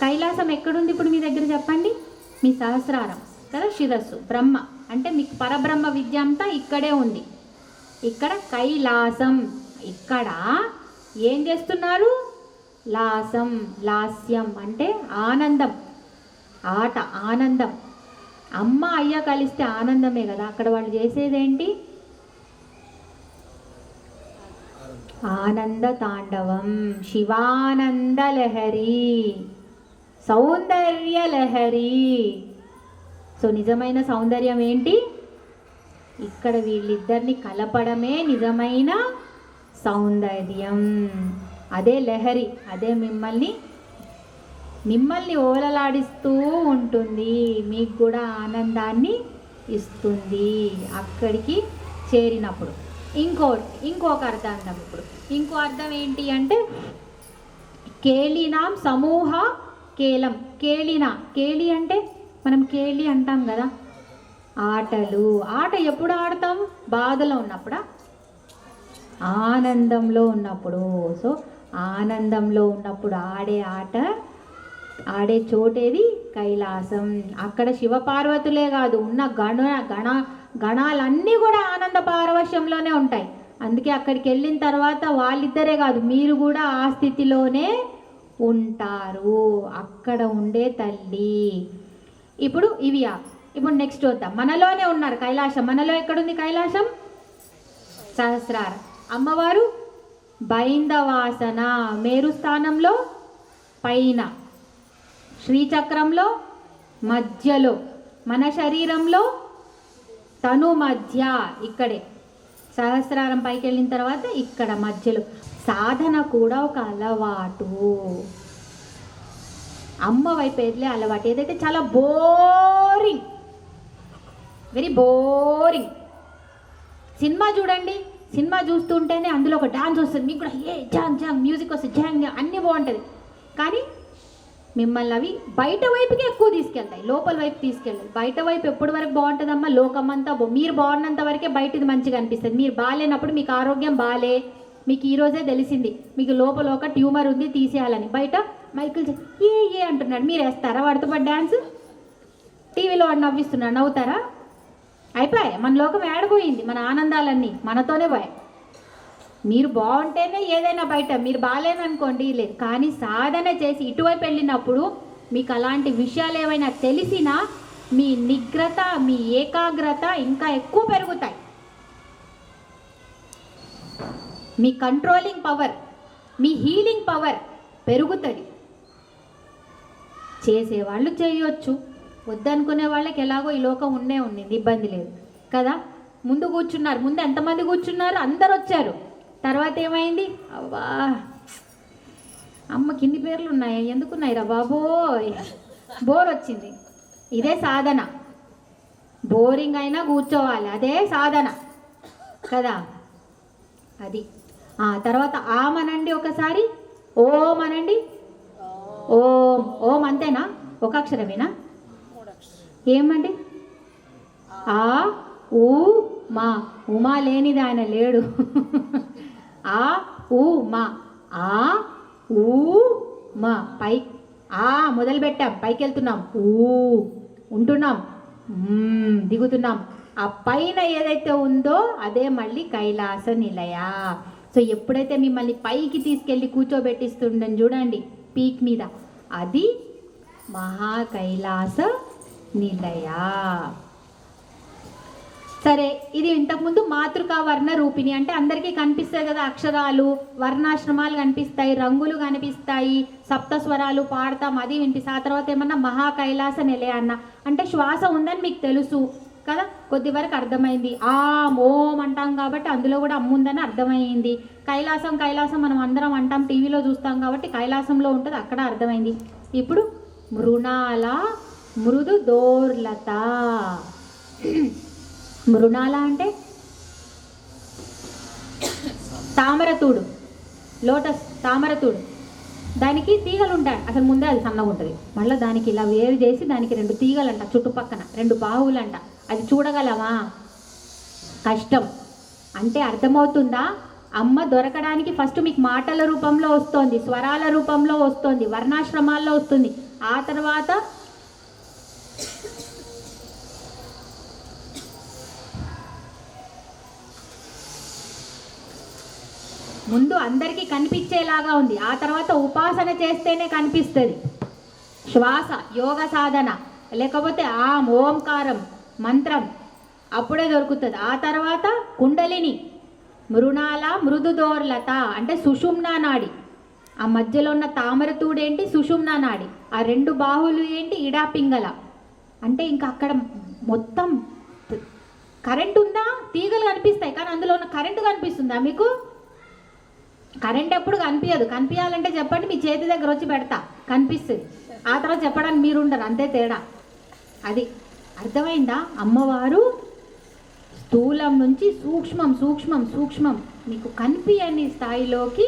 కైలాసం ఎక్కడుంది ఇప్పుడు మీ దగ్గర చెప్పండి? మీ సహస్రారం కదా. శిరస్సు బ్రహ్మ అంటే మీకు పరబ్రహ్మ విద్య అంతా ఇక్కడే ఉంది. ఇక్కడ కైలాసం. ఇక్కడ ఏం చేస్తున్నారు? లాసం, లాస్యం అంటే ఆనందం, ఆట, ఆనందం. అమ్మ అయ్య కలిస్తే ఆనందమే కదా. అక్కడ వాళ్ళు చేసేదేంటి? ఆనంద తాండవం, శివానంద లహరి, సౌందర్య లహరి. సో నిజమైన సౌందర్యం ఏంటి? ఇక్కడ వీళ్ళిద్దరిని కలపడమే నిజమైన సౌందర్యం. అదే లహరి, అదే మిమ్మల్ని ఓలలాడిస్తూ ఉంటుంది, మీకు కూడా ఆనందాన్ని ఇస్తుంది అక్కడికి చేరినప్పుడు. ఇంకొక అర్థం అందాం ఇప్పుడు. ఇంకో అర్థం ఏంటి అంటే కేళీనాం సమూహ కేలం. కేళి అంటే మనం కేళి అంటాం కదా, ఆటలు. ఆట ఎప్పుడు ఆడతాం? బాధలో ఉన్నప్పుడా? ఆనందంలో ఉన్నప్పుడు. సో ఆనందంలో ఉన్నప్పుడు ఆడే ఆట, ఆడే చోటేది? కైలాసం. అక్కడ శివపార్వతులే కాదు, ఉన్న గణాలన్నీ కూడా ఆనంద పారవశ్యంలోనే ఉంటాయి. అందుకే అక్కడికి వెళ్ళిన తర్వాత వాళ్ళిద్దరే కాదు, మీరు కూడా ఆ స్థితిలోనే ఉంటారు. అక్కడ ఉండే తల్లి. ఇప్పుడు ఇప్పుడు నెక్స్ట్ వద్దాం. మనలోనే ఉన్నారు కైలాసం. మనలో ఎక్కడుంది కైలాసం? సహస్రారం. అమ్మవారు బైందవాసన, మేరు స్థానంలో పైన, శ్రీచక్రంలో మధ్యలో, మన శరీరంలో తను మధ్య, ఇక్కడే. సహస్రారం పైకి వెళ్ళిన తర్వాత ఇక్కడ మధ్యలో. సాధన కూడా ఒక అలవాటు. అమ్మ వైపు వెళ్ళే అలవాటు ఏదైతే చాలా బోరింగ్, వెరీ బోరింగ్. సినిమా చూడండి, సినిమా చూస్తుంటేనే అందులో ఒక డాన్స్ వస్తుంది, మీకు కూడా జాంగ్ జాంగ్ మ్యూజిక్ వస్తుంది, జాంగ్ అన్నీ బాగుంటుంది. కానీ మిమ్మల్ని అవి బయట వైపుకి ఎక్కువ తీసుకెళ్తాయి, లోపల వైపు తీసుకెళ్ళాలి. బయట వైపు ఎప్పటి వరకు బాగుంటుందమ్మా? లోకమంతా మీరు బాగున్నంత వరకే బయటది మంచిగా అనిపిస్తుంది. మీరు బాగాలేనప్పుడు మీకు ఆరోగ్యం బాగాలే, మీకు ఈరోజే తెలిసింది మీకు లోపల ఒక ట్యూమర్ ఉంది తీసేయాలని, బయట మైకిల్ ఏ అంటున్నాడు, మీరు వేస్తారా వాడితో పాటు డ్యాన్స్? టీవీలో వాడు నవ్విస్తున్నాడు, నవ్వుతారా? అయిపోయాయి, మన లోకం ఏడపోయింది, మన ఆనందాలన్నీ మనతోనే పోయాయి. మీరు బాగుంటేనే ఏదైనా బయట, మీరు బాగాలేననుకోండి లేదు. కానీ సాధన చేసి ఇటువైపు వెళ్ళినప్పుడు మీకు అలాంటి విషయాలు ఏవైనా తెలిసినా మీ నిగ్రత, మీ ఏకాగ్రత ఇంకా ఎక్కువ పెరుగుతాయి. మీ కంట్రోలింగ్ పవర్, మీ హీలింగ్ పవర్ పెరుగుతుంది. చేసేవాళ్ళు చేయొచ్చు, వద్దనుకునే వాళ్ళకి ఎలాగో ఈ లోకం ఉండింది, ఇబ్బంది లేదు కదా. ముందు కూర్చున్నారు, ముందు ఎంతమంది కూర్చున్నారు? అందరు వచ్చారు. తర్వాత ఏమైంది? అవ్వా అమ్మ కింది పేర్లు ఉన్నాయి, ఎందుకున్నాయి రా బాబోయ్, బోర్ వచ్చింది. ఇదే సాధన. బోరింగ్ అయినా కూర్చోవాలి, అదే సాధన కదా. అది తర్వాత ఆమనండి ఒకసారి, ఓం అనండి. ఓం. ఓం అంతేనా? ఒక అక్షరమేనా? ఏమండి? ఆ ఊ మా. ఉమా లేనిది ఆయన లేడు. ఆ ఊ మా, ఆ ఊ మా. పై మొదలు పెట్టాం, పైకి వెళ్తున్నాం, ఉంటున్నాం, దిగుతున్నాం. ఆ పైన ఏదైతే ఉందో అదే మళ్ళీ కైలాస నిలయ. సో ఎప్పుడైతే మిమ్మల్ని పైకి తీసుకెళ్ళి కూర్చోబెట్టిస్తుండని చూడండి పీక్ మీద, అది మహా కైలాస నిలయ. సరే, ఇది ఇంతకుముందు మాతృకా వర్ణ రూపిణి అంటే అందరికీ కనిపిస్తాయి కదా, అక్షరాలు, వర్ణాశ్రమాలు కనిపిస్తాయి, రంగులు కనిపిస్తాయి, సప్తస్వరాలు పాడతాం, అది వినిపిస్తాయి. ఆ తర్వాత ఏమన్నా మహా కైలాస నిలయ అన్న అంటే శ్వాస ఉందని మీకు తెలుసు, కదా, కొద్ది వరకు అర్థమైంది. ఆ ఓం అంటాం కాబట్టి అందులో కూడా అమ్ముందని అర్థమైంది. కైలాసం కైలాసం మనం అందరం అంటాం, టీవీలో చూస్తాం కాబట్టి కైలాసంలో ఉంటుంది, అక్కడ అర్థమైంది. ఇప్పుడు మృణాల మృదు దోర్లత. మృణాల అంటే తామరతూడు, లోటస్ తామరతూడు, దానికి తీగలు ఉంటాయి. అసలు ముందే అది సన్నగా ఉంటుంది, మళ్ళీ దానికి ఇలా వేరు చేసి దానికి 2 తీగలంట, చుట్టుపక్కన 2 బాహువులంట. అది చూడగలవా? కష్టం. అంటే అర్థమవుతుందా? అమ్మ దొరకడానికి ఫస్ట్ మీకు మాటల రూపంలో వస్తుంది, స్వరాల రూపంలో వస్తుంది, వర్ణాశ్రమాల్లో వస్తుంది. ఆ తర్వాత ముందు అందరికీ కనిపించేలాగా ఉంది, ఆ తర్వాత ఉపాసన చేస్తేనే కనిపిస్తుంది. శ్వాస, యోగ సాధన, లేకపోతే ఓంకారం మంత్రం, అప్పుడే దొరుకుతుంది. ఆ తర్వాత కుండలిని, మృణాల మృదుదోర్లత అంటే సుషుమ్నా నాడి. ఆ మధ్యలో ఉన్న తామరతూడు ఏంటి? సుషుమ్నా నాడి. ఆ 2 బాహువులు ఏంటి? ఇడా పింగళ. అంటే ఇంకా అక్కడ మొత్తం కరెంట్ ఉందా? తీగలు కనిపిస్తాయి కానీ అందులో ఉన్న కరెంటు కనిపిస్తుందా మీకు? కరెంట్ ఎప్పుడు కనిపించదు. కనిపించాలంటే చెప్పండి, మీ చేతి దగ్గర వచ్చి పెడతా, కనిపిస్తుంది. ఆ తర్వాత చెప్పడానికి మీరు ఉండరు, అంతే తేడా. అది అర్థమైందా? అమ్మవారు స్థూలం నుంచి సూక్ష్మం సూక్ష్మం సూక్ష్మం మీకు కనిపించని స్థాయిలోకి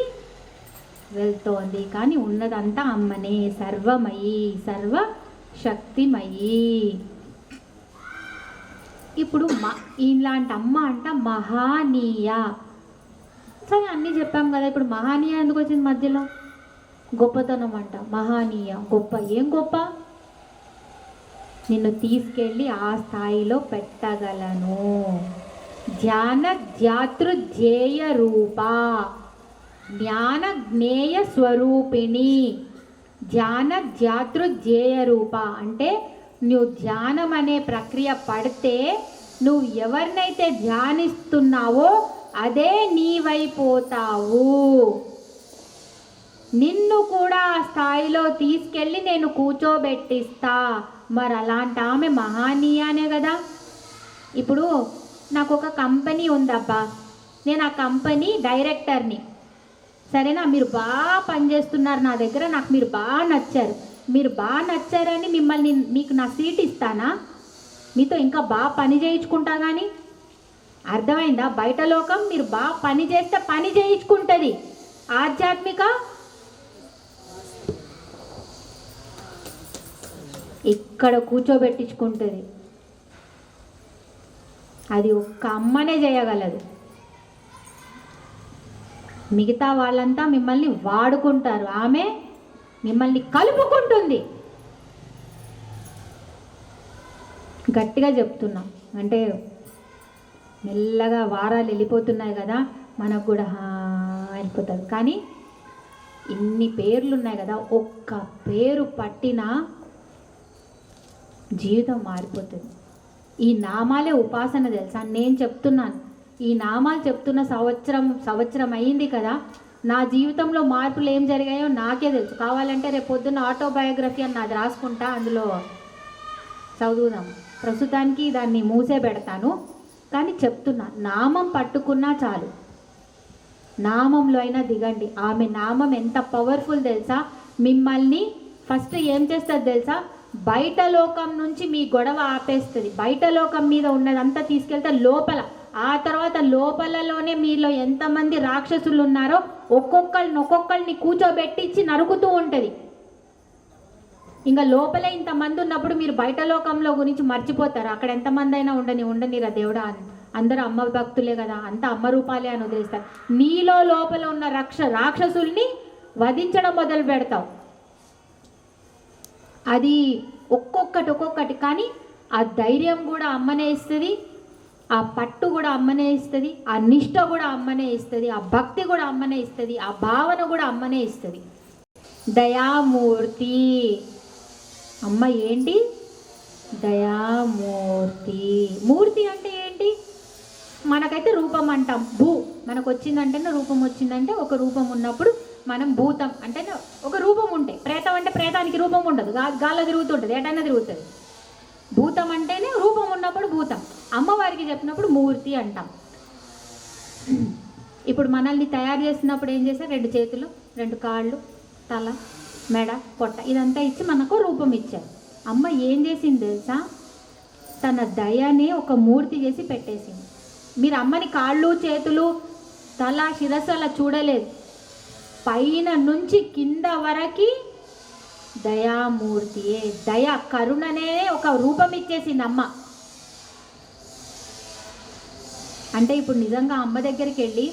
వెళ్తోంది. కానీ ఉన్నదంతా అమ్మనే, సర్వమయి, సర్వశక్తిమయి. ఇప్పుడు ఇలాంటి అమ్మ అంట మహానీయ. సరే అన్నీ చెప్పాం కదా, ఇప్పుడు మహానీయ ఎందుకు వచ్చింది మధ్యలో? గొప్పతనం అంట. మహానీయ గొప్ప. ఏం గొప్ప? నిన్ను తీసుకెళ్ళి ఆ స్థాయిలో పెట్టగలను. ధ్యాన ధ్యాతృధ్యేయ రూప, జ్ఞాన జ్ఞేయ స్వరూపిణి. ధ్యాన ధ్యాతృధ్యేయ రూప అంటే నువ్వు ధ్యానం అనే ప్రక్రియ పడితే నువ్వు ఎవరినైతే ధ్యానిస్తున్నావో అదే నీవైపోతావు. నిన్ను కూడా ఆ స్థాయిలో తీసుకెళ్ళి నేను కూర్చోబెట్టిస్తా. మరి అలాంటి ఆమె మహానీయానే కదా. ఇప్పుడు నాకు ఒక కంపెనీ ఉందబ్బా, నేను ఆ కంపెనీ డైరెక్టర్ని, సరేనా? మీరు బాగా పనిచేస్తున్నారు నా దగ్గర, నాకు మీరు బాగా నచ్చారు. మీరు బాగా నచ్చారని మీకు నా సీట్ ఇస్తానా? మీతో ఇంకా బాగా పని చేయించుకుంటా. కానీ అర్థమైందా? బయట లోకం మీరు బాగా పని చేస్తే పని చేయించుకుంటుంది, ఆధ్యాత్మిక ఇక్కడ కూర్చోబెట్టించుకుంటుంది. అది ఒక్క అమ్మనే చేయగలదు. మిగతా వాళ్ళంతా మిమ్మల్ని వాడుకుంటారు, ఆమె మిమ్మల్ని కలుపుకుంటుంది. గట్టిగా చెప్తున్నా, అంటే మెల్లగా వారాలు వెళ్ళిపోతున్నాయి కదా, మనకు కూడా వెళ్ళిపోతుంది. కానీ ఇన్ని పేర్లు ఉన్నాయి కదా, ఒక్క పేరు పట్టినా జీవితం మారిపోతుంది. ఈ నామాలే ఉపాసన తెలుసా? నేను చెప్తున్నాను, ఈ నామాలు చెప్తున్న సంవత్సరం అయింది కదా, నా జీవితంలో మార్పులు ఏం జరిగాయో నాకే తెలుసు. కావాలంటే రేపు పొద్దున్న ఆటోబయోగ్రఫీ అని నాది రాసుకుంటా, అందులో చదువుదాం. ప్రస్తుతానికి దాన్ని మూసే పెడతాను. కానీ చెప్తున్నా, నామం పట్టుకున్నా చాలు, నామంలో అయినా దిగండి. ఆమె నామం ఎంత పవర్ఫుల్ తెలుసా? మిమ్మల్ని ఫస్ట్ ఏం చేస్తుంది తెలుసా? బయట లోకం నుంచి మీ గొడవ ఆపేస్తుంది. బయట లోకం మీద ఉన్నదంతా తీసుకెళ్తే లోపల, ఆ తర్వాత లోపలలోనే మీలో ఎంతమంది రాక్షసులు ఉన్నారో ఒక్కొక్కరిని కూర్చోబెట్టించి నరుకుతూ ఉంటుంది. ఇంకా లోపలే ఇంతమంది ఉన్నప్పుడు మీరు బయట లోకంలో గురించి మర్చిపోతారు. అక్కడ ఎంతమంది అయినా ఉండనిరా దేవుడా, అందరూ అమ్మ భక్తులే కదా, అంత అమ్మ రూపాలే అని వదిలేస్తారు. నీలో లోపల ఉన్న రాక్షసుల్ని వధించడం మొదలు పెడతావు. అది ఒక్కొక్కటి. కానీ ఆ ధైర్యం కూడా అమ్మనే ఇస్తుంది, ఆ పట్టు కూడా అమ్మనే ఇస్తుంది, ఆ నిష్ఠ కూడా అమ్మనే ఇస్తుంది, ఆ భక్తి కూడా అమ్మనే ఇస్తుంది, ఆ భావన కూడా అమ్మనే ఇస్తుంది. దయామూర్తి అమ్మ. ఏంటి దయామూర్తి? మూర్తి అంటే ఏంటి? మనకైతే రూపం అంటాం. మనకు వచ్చిందంటేనే రూపం వచ్చిందంటే, ఒక రూపం ఉన్నప్పుడు మనం భూతం అంటే ఒక రూపం ఉంటే, ప్రేతం అంటే ప్రేతానికి రూపం ఉండదు, గాల్లో తిరుగుతుంటుంది, ఎటైనా తిరుగుతుంది. భూతం అంటేనే రూపం ఉన్నప్పుడు భూతం, అమ్మవారికి చెప్పినప్పుడు మూర్తి అంటాం. ఇప్పుడు మనల్ని తయారు చేసినప్పుడు ఏం చేశారు? 2 చేతులు, 2 కాళ్ళు, తల, మెడ, పొట్ట ఇదంతా ఇచ్చి మనకు రూపం ఇచ్చారు. అమ్మ ఏం చేసింది తెలుసా? తన దయని ఒక మూర్తి చేసి పెట్టేసింది. మీరు అమ్మని కాళ్ళు, చేతులు, తల, శిరస్సు అలా చూడలేదు, పైన నుంచి కింద వరకు దయామూర్తియే, దయ కరుణనే ఒక రూపం ఇచ్చేసింది అమ్మ. అంటే ఇప్పుడు నిజంగా అమ్మ దగ్గరికి వెళ్ళి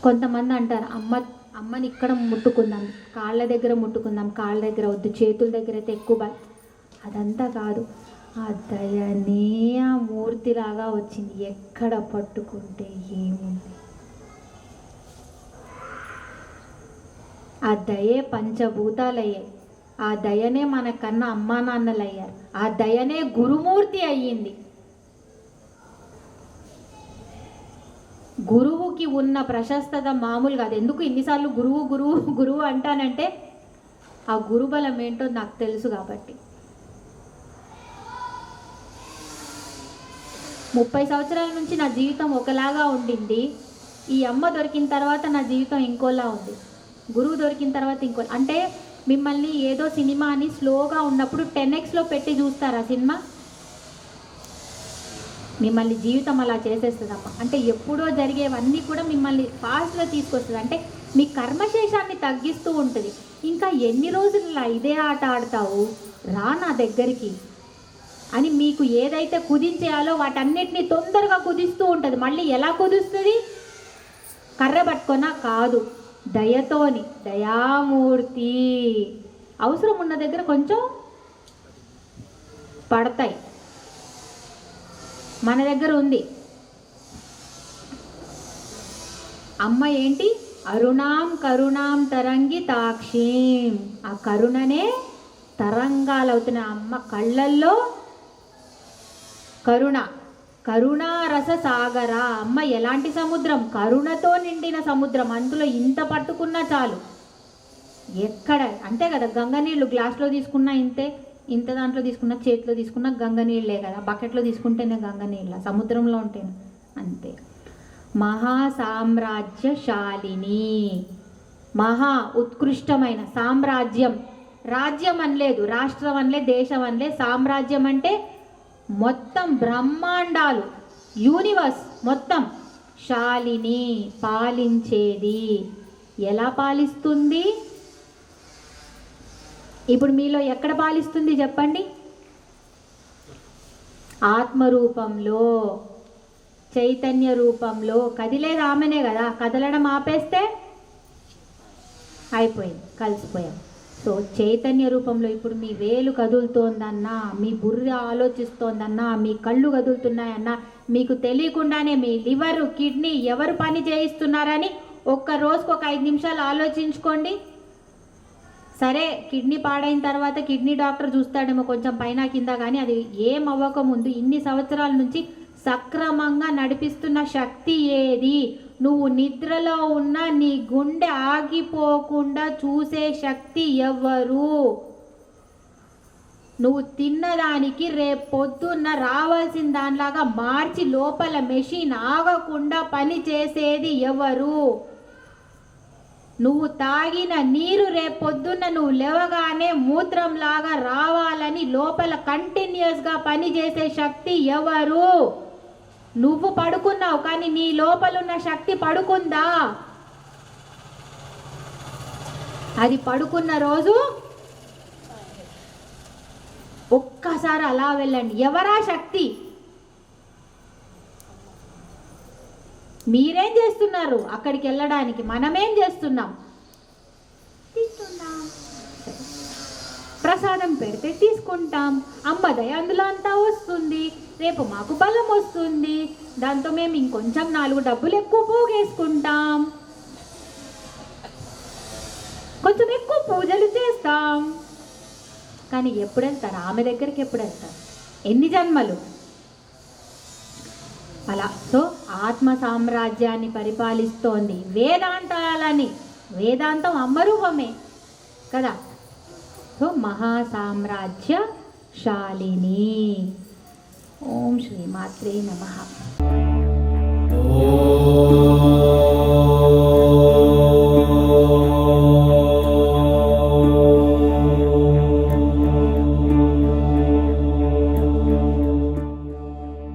కొంతమంది అంటారు అమ్మని ఇక్కడ ముట్టుకుందాం, కాళ్ళ దగ్గర ముట్టుకుందాం, కాళ్ళ దగ్గర వద్దు, చేతుల దగ్గర అయితే ఎక్కువ అదంతా కాదు. ఆ దయనే ఆ మూర్తిలాగా వచ్చింది. ఎక్కడ పట్టుకుంటే ఏముంది? ఆ దయే పంచభూతాలయ్యాయి, ఆ దయనే మనకన్నా అమ్మా నాన్నలు అయ్యారు, ఆ దయనే గురుమూర్తి అయ్యింది. గురువుకి ఉన్న ప్రశస్తత మామూలు కాదు. ఎందుకు ఇన్నిసార్లు గురువు గురువు గురువు అంటానంటే ఆ గురుబలం ఏంటో నాకు తెలుసు కాబట్టి. 30 సంవత్సరాల నుంచి నా జీవితం ఒకలాగా ఉండింది, ఈ అమ్మ దొరికిన తర్వాత నా జీవితం ఇంకోలా ఉంది, గురువు దొరికిన తర్వాత ఇంకో. అంటే మిమ్మల్ని ఏదో సినిమాని స్లోగా ఉన్నప్పుడు 10xలో పెట్టి చూస్తారా సినిమా? మిమ్మల్ని జీవితం అలా చేసేస్తుందమ్మా. అంటే ఎప్పుడో జరిగేవన్నీ కూడా మిమ్మల్ని ఫాస్ట్గా తీసుకొస్తుంది. అంటే మీ కర్మశేషాన్ని తగ్గిస్తూ ఉంటుంది. ఇంకా ఎన్ని రోజులు ఇదే ఆట ఆడతావు, రా నా దగ్గరికి అని మీకు ఏదైతే కుదించేయాలో వాటన్నిటిని తొందరగా కుదిస్తూ ఉంటుంది. మళ్ళీ ఎలా కుదుస్తుంది? కర్ర పట్టుకొనా కాదు, దయతోని. దయామూర్తి. అవసరం ఉన్న దగ్గర కొంచెం పడతాయి. మన దగ్గర ఉంది అమ్మ ఏంటి? అరుణాం కరుణాం తరంగి తాక్షీం. ఆ కరుణనే తరంగాలు అవుతున్న అమ్మ కళ్ళల్లో కరుణ, కరుణారస సాగర. అమ్మ ఎలాంటి సముద్రం? కరుణతో నిండిన సముద్రం. అందులో ఇంత పట్టుకున్నా చాలు. ఎక్కడ అంతే కదా, గంగ నీళ్ళు గ్లాస్లో తీసుకున్నా ఇంతే, ఇంత దాంట్లో తీసుకున్నా, చేతిలో తీసుకున్నా గంగ నీళ్ళే కదా. బకెట్లో తీసుకుంటేనే గంగ నీళ్ళ, సముద్రంలో ఉంటేనే అంతే. మహాసామ్రాజ్యశాలిని, మహా ఉత్కృష్టమైన సామ్రాజ్యం. రాజ్యం అనలేదు, రాష్ట్రం అనలే, దేశం అనలే. సామ్రాజ్యం అంటే మొత్తం బ్రహ్మాండాలు, యూనివర్స్ మొత్తం. శాలిని, పాలించేది. ఎలా పాలిస్తుంది? ఇప్పుడు మీలో ఎక్కడ పాలిస్తుంది చెప్పండి? ఆత్మరూపంలో, చైతన్య రూపంలో. కదిలేదు ఆమెనే కదా, కదలడం ఆపేస్తే అయిపోయింది, కలిసిపోయాం. సో చైతన్య రూపంలో ఇప్పుడు మీ వేలు కదులుతోందన్నా, మీ బుర్ర ఆలోచిస్తోందన్నా, మీ కళ్ళు కదులుతున్నాయన్నా, మీకు తెలియకుండానే మీ లివరు, కిడ్నీ ఎవరు పని చేయిస్తున్నారని ఒక్క రోజుకు ఒక 5 నిమిషాలు ఆలోచించుకోండి. సరే కిడ్నీ పాడైన తర్వాత కిడ్నీ డాక్టర్ చూస్తాడేమో కొంచెం పైన కింద, కానీ అది ఏం అవ్వకముందు ఇన్ని సంవత్సరాల నుంచి సక్రమంగా నడిపిస్తున్న శక్తి ఏది? నువ్వు నిద్రలో ఉన్న నీ గుండె ఆగిపోకుండా చూసే శక్తి ఎవరు? నువ్వు తిన్నదానికి రేపు పొద్దున్న రావాల్సిన దానిలాగా మార్చి లోపల మెషిన్ ఆగకుండా పని చేసేది ఎవరు? నువ్వు తాగిన నీరు రేపు పొద్దున్న నువ్వు లేవగానే మూత్రంలాగా రావాలని లోపల కంటిన్యూస్గా పనిచేసే శక్తి ఎవరు? నువ్వు పడుకున్నావు కానీ నీ లోపల ఉన్న శక్తి పడుకుందా? అది పడుకున్న రోజు ఒక్కసారి అలా వెళ్ళండి. ఎవరా శక్తి? మీరేం చేస్తున్నారు అక్కడికి వెళ్ళడానికి? మనమేం చేస్తున్నాం? తీసుకుంటాం, ప్రసాదం పెడితే తీసుకుంటాం, అమ్మ దయ అందులో అంతా వస్తుంది, రేపు మాకు బలం వస్తుంది, దాంతో మేము ఇంకొంచెం 4 డబ్బులు ఎక్కువ పోగేసుకుంటాం, కొంచెం ఎక్కువ పూజలు చేస్తాం. కానీ ఎప్పుడు వెళ్తారు ఆమె దగ్గరికి? ఎప్పుడు వెళ్తారు? ఎన్ని జన్మలు అలా. సో ఆత్మ సామ్రాజ్యాన్ని పరిపాలిస్తోంది వేదాంతాలని. వేదాంతం అమ్మరూపమే కదా. సో మహాసామ్రాజ్య శాలిని. ఓం శ్రీ మాత్రే నమః. ఓం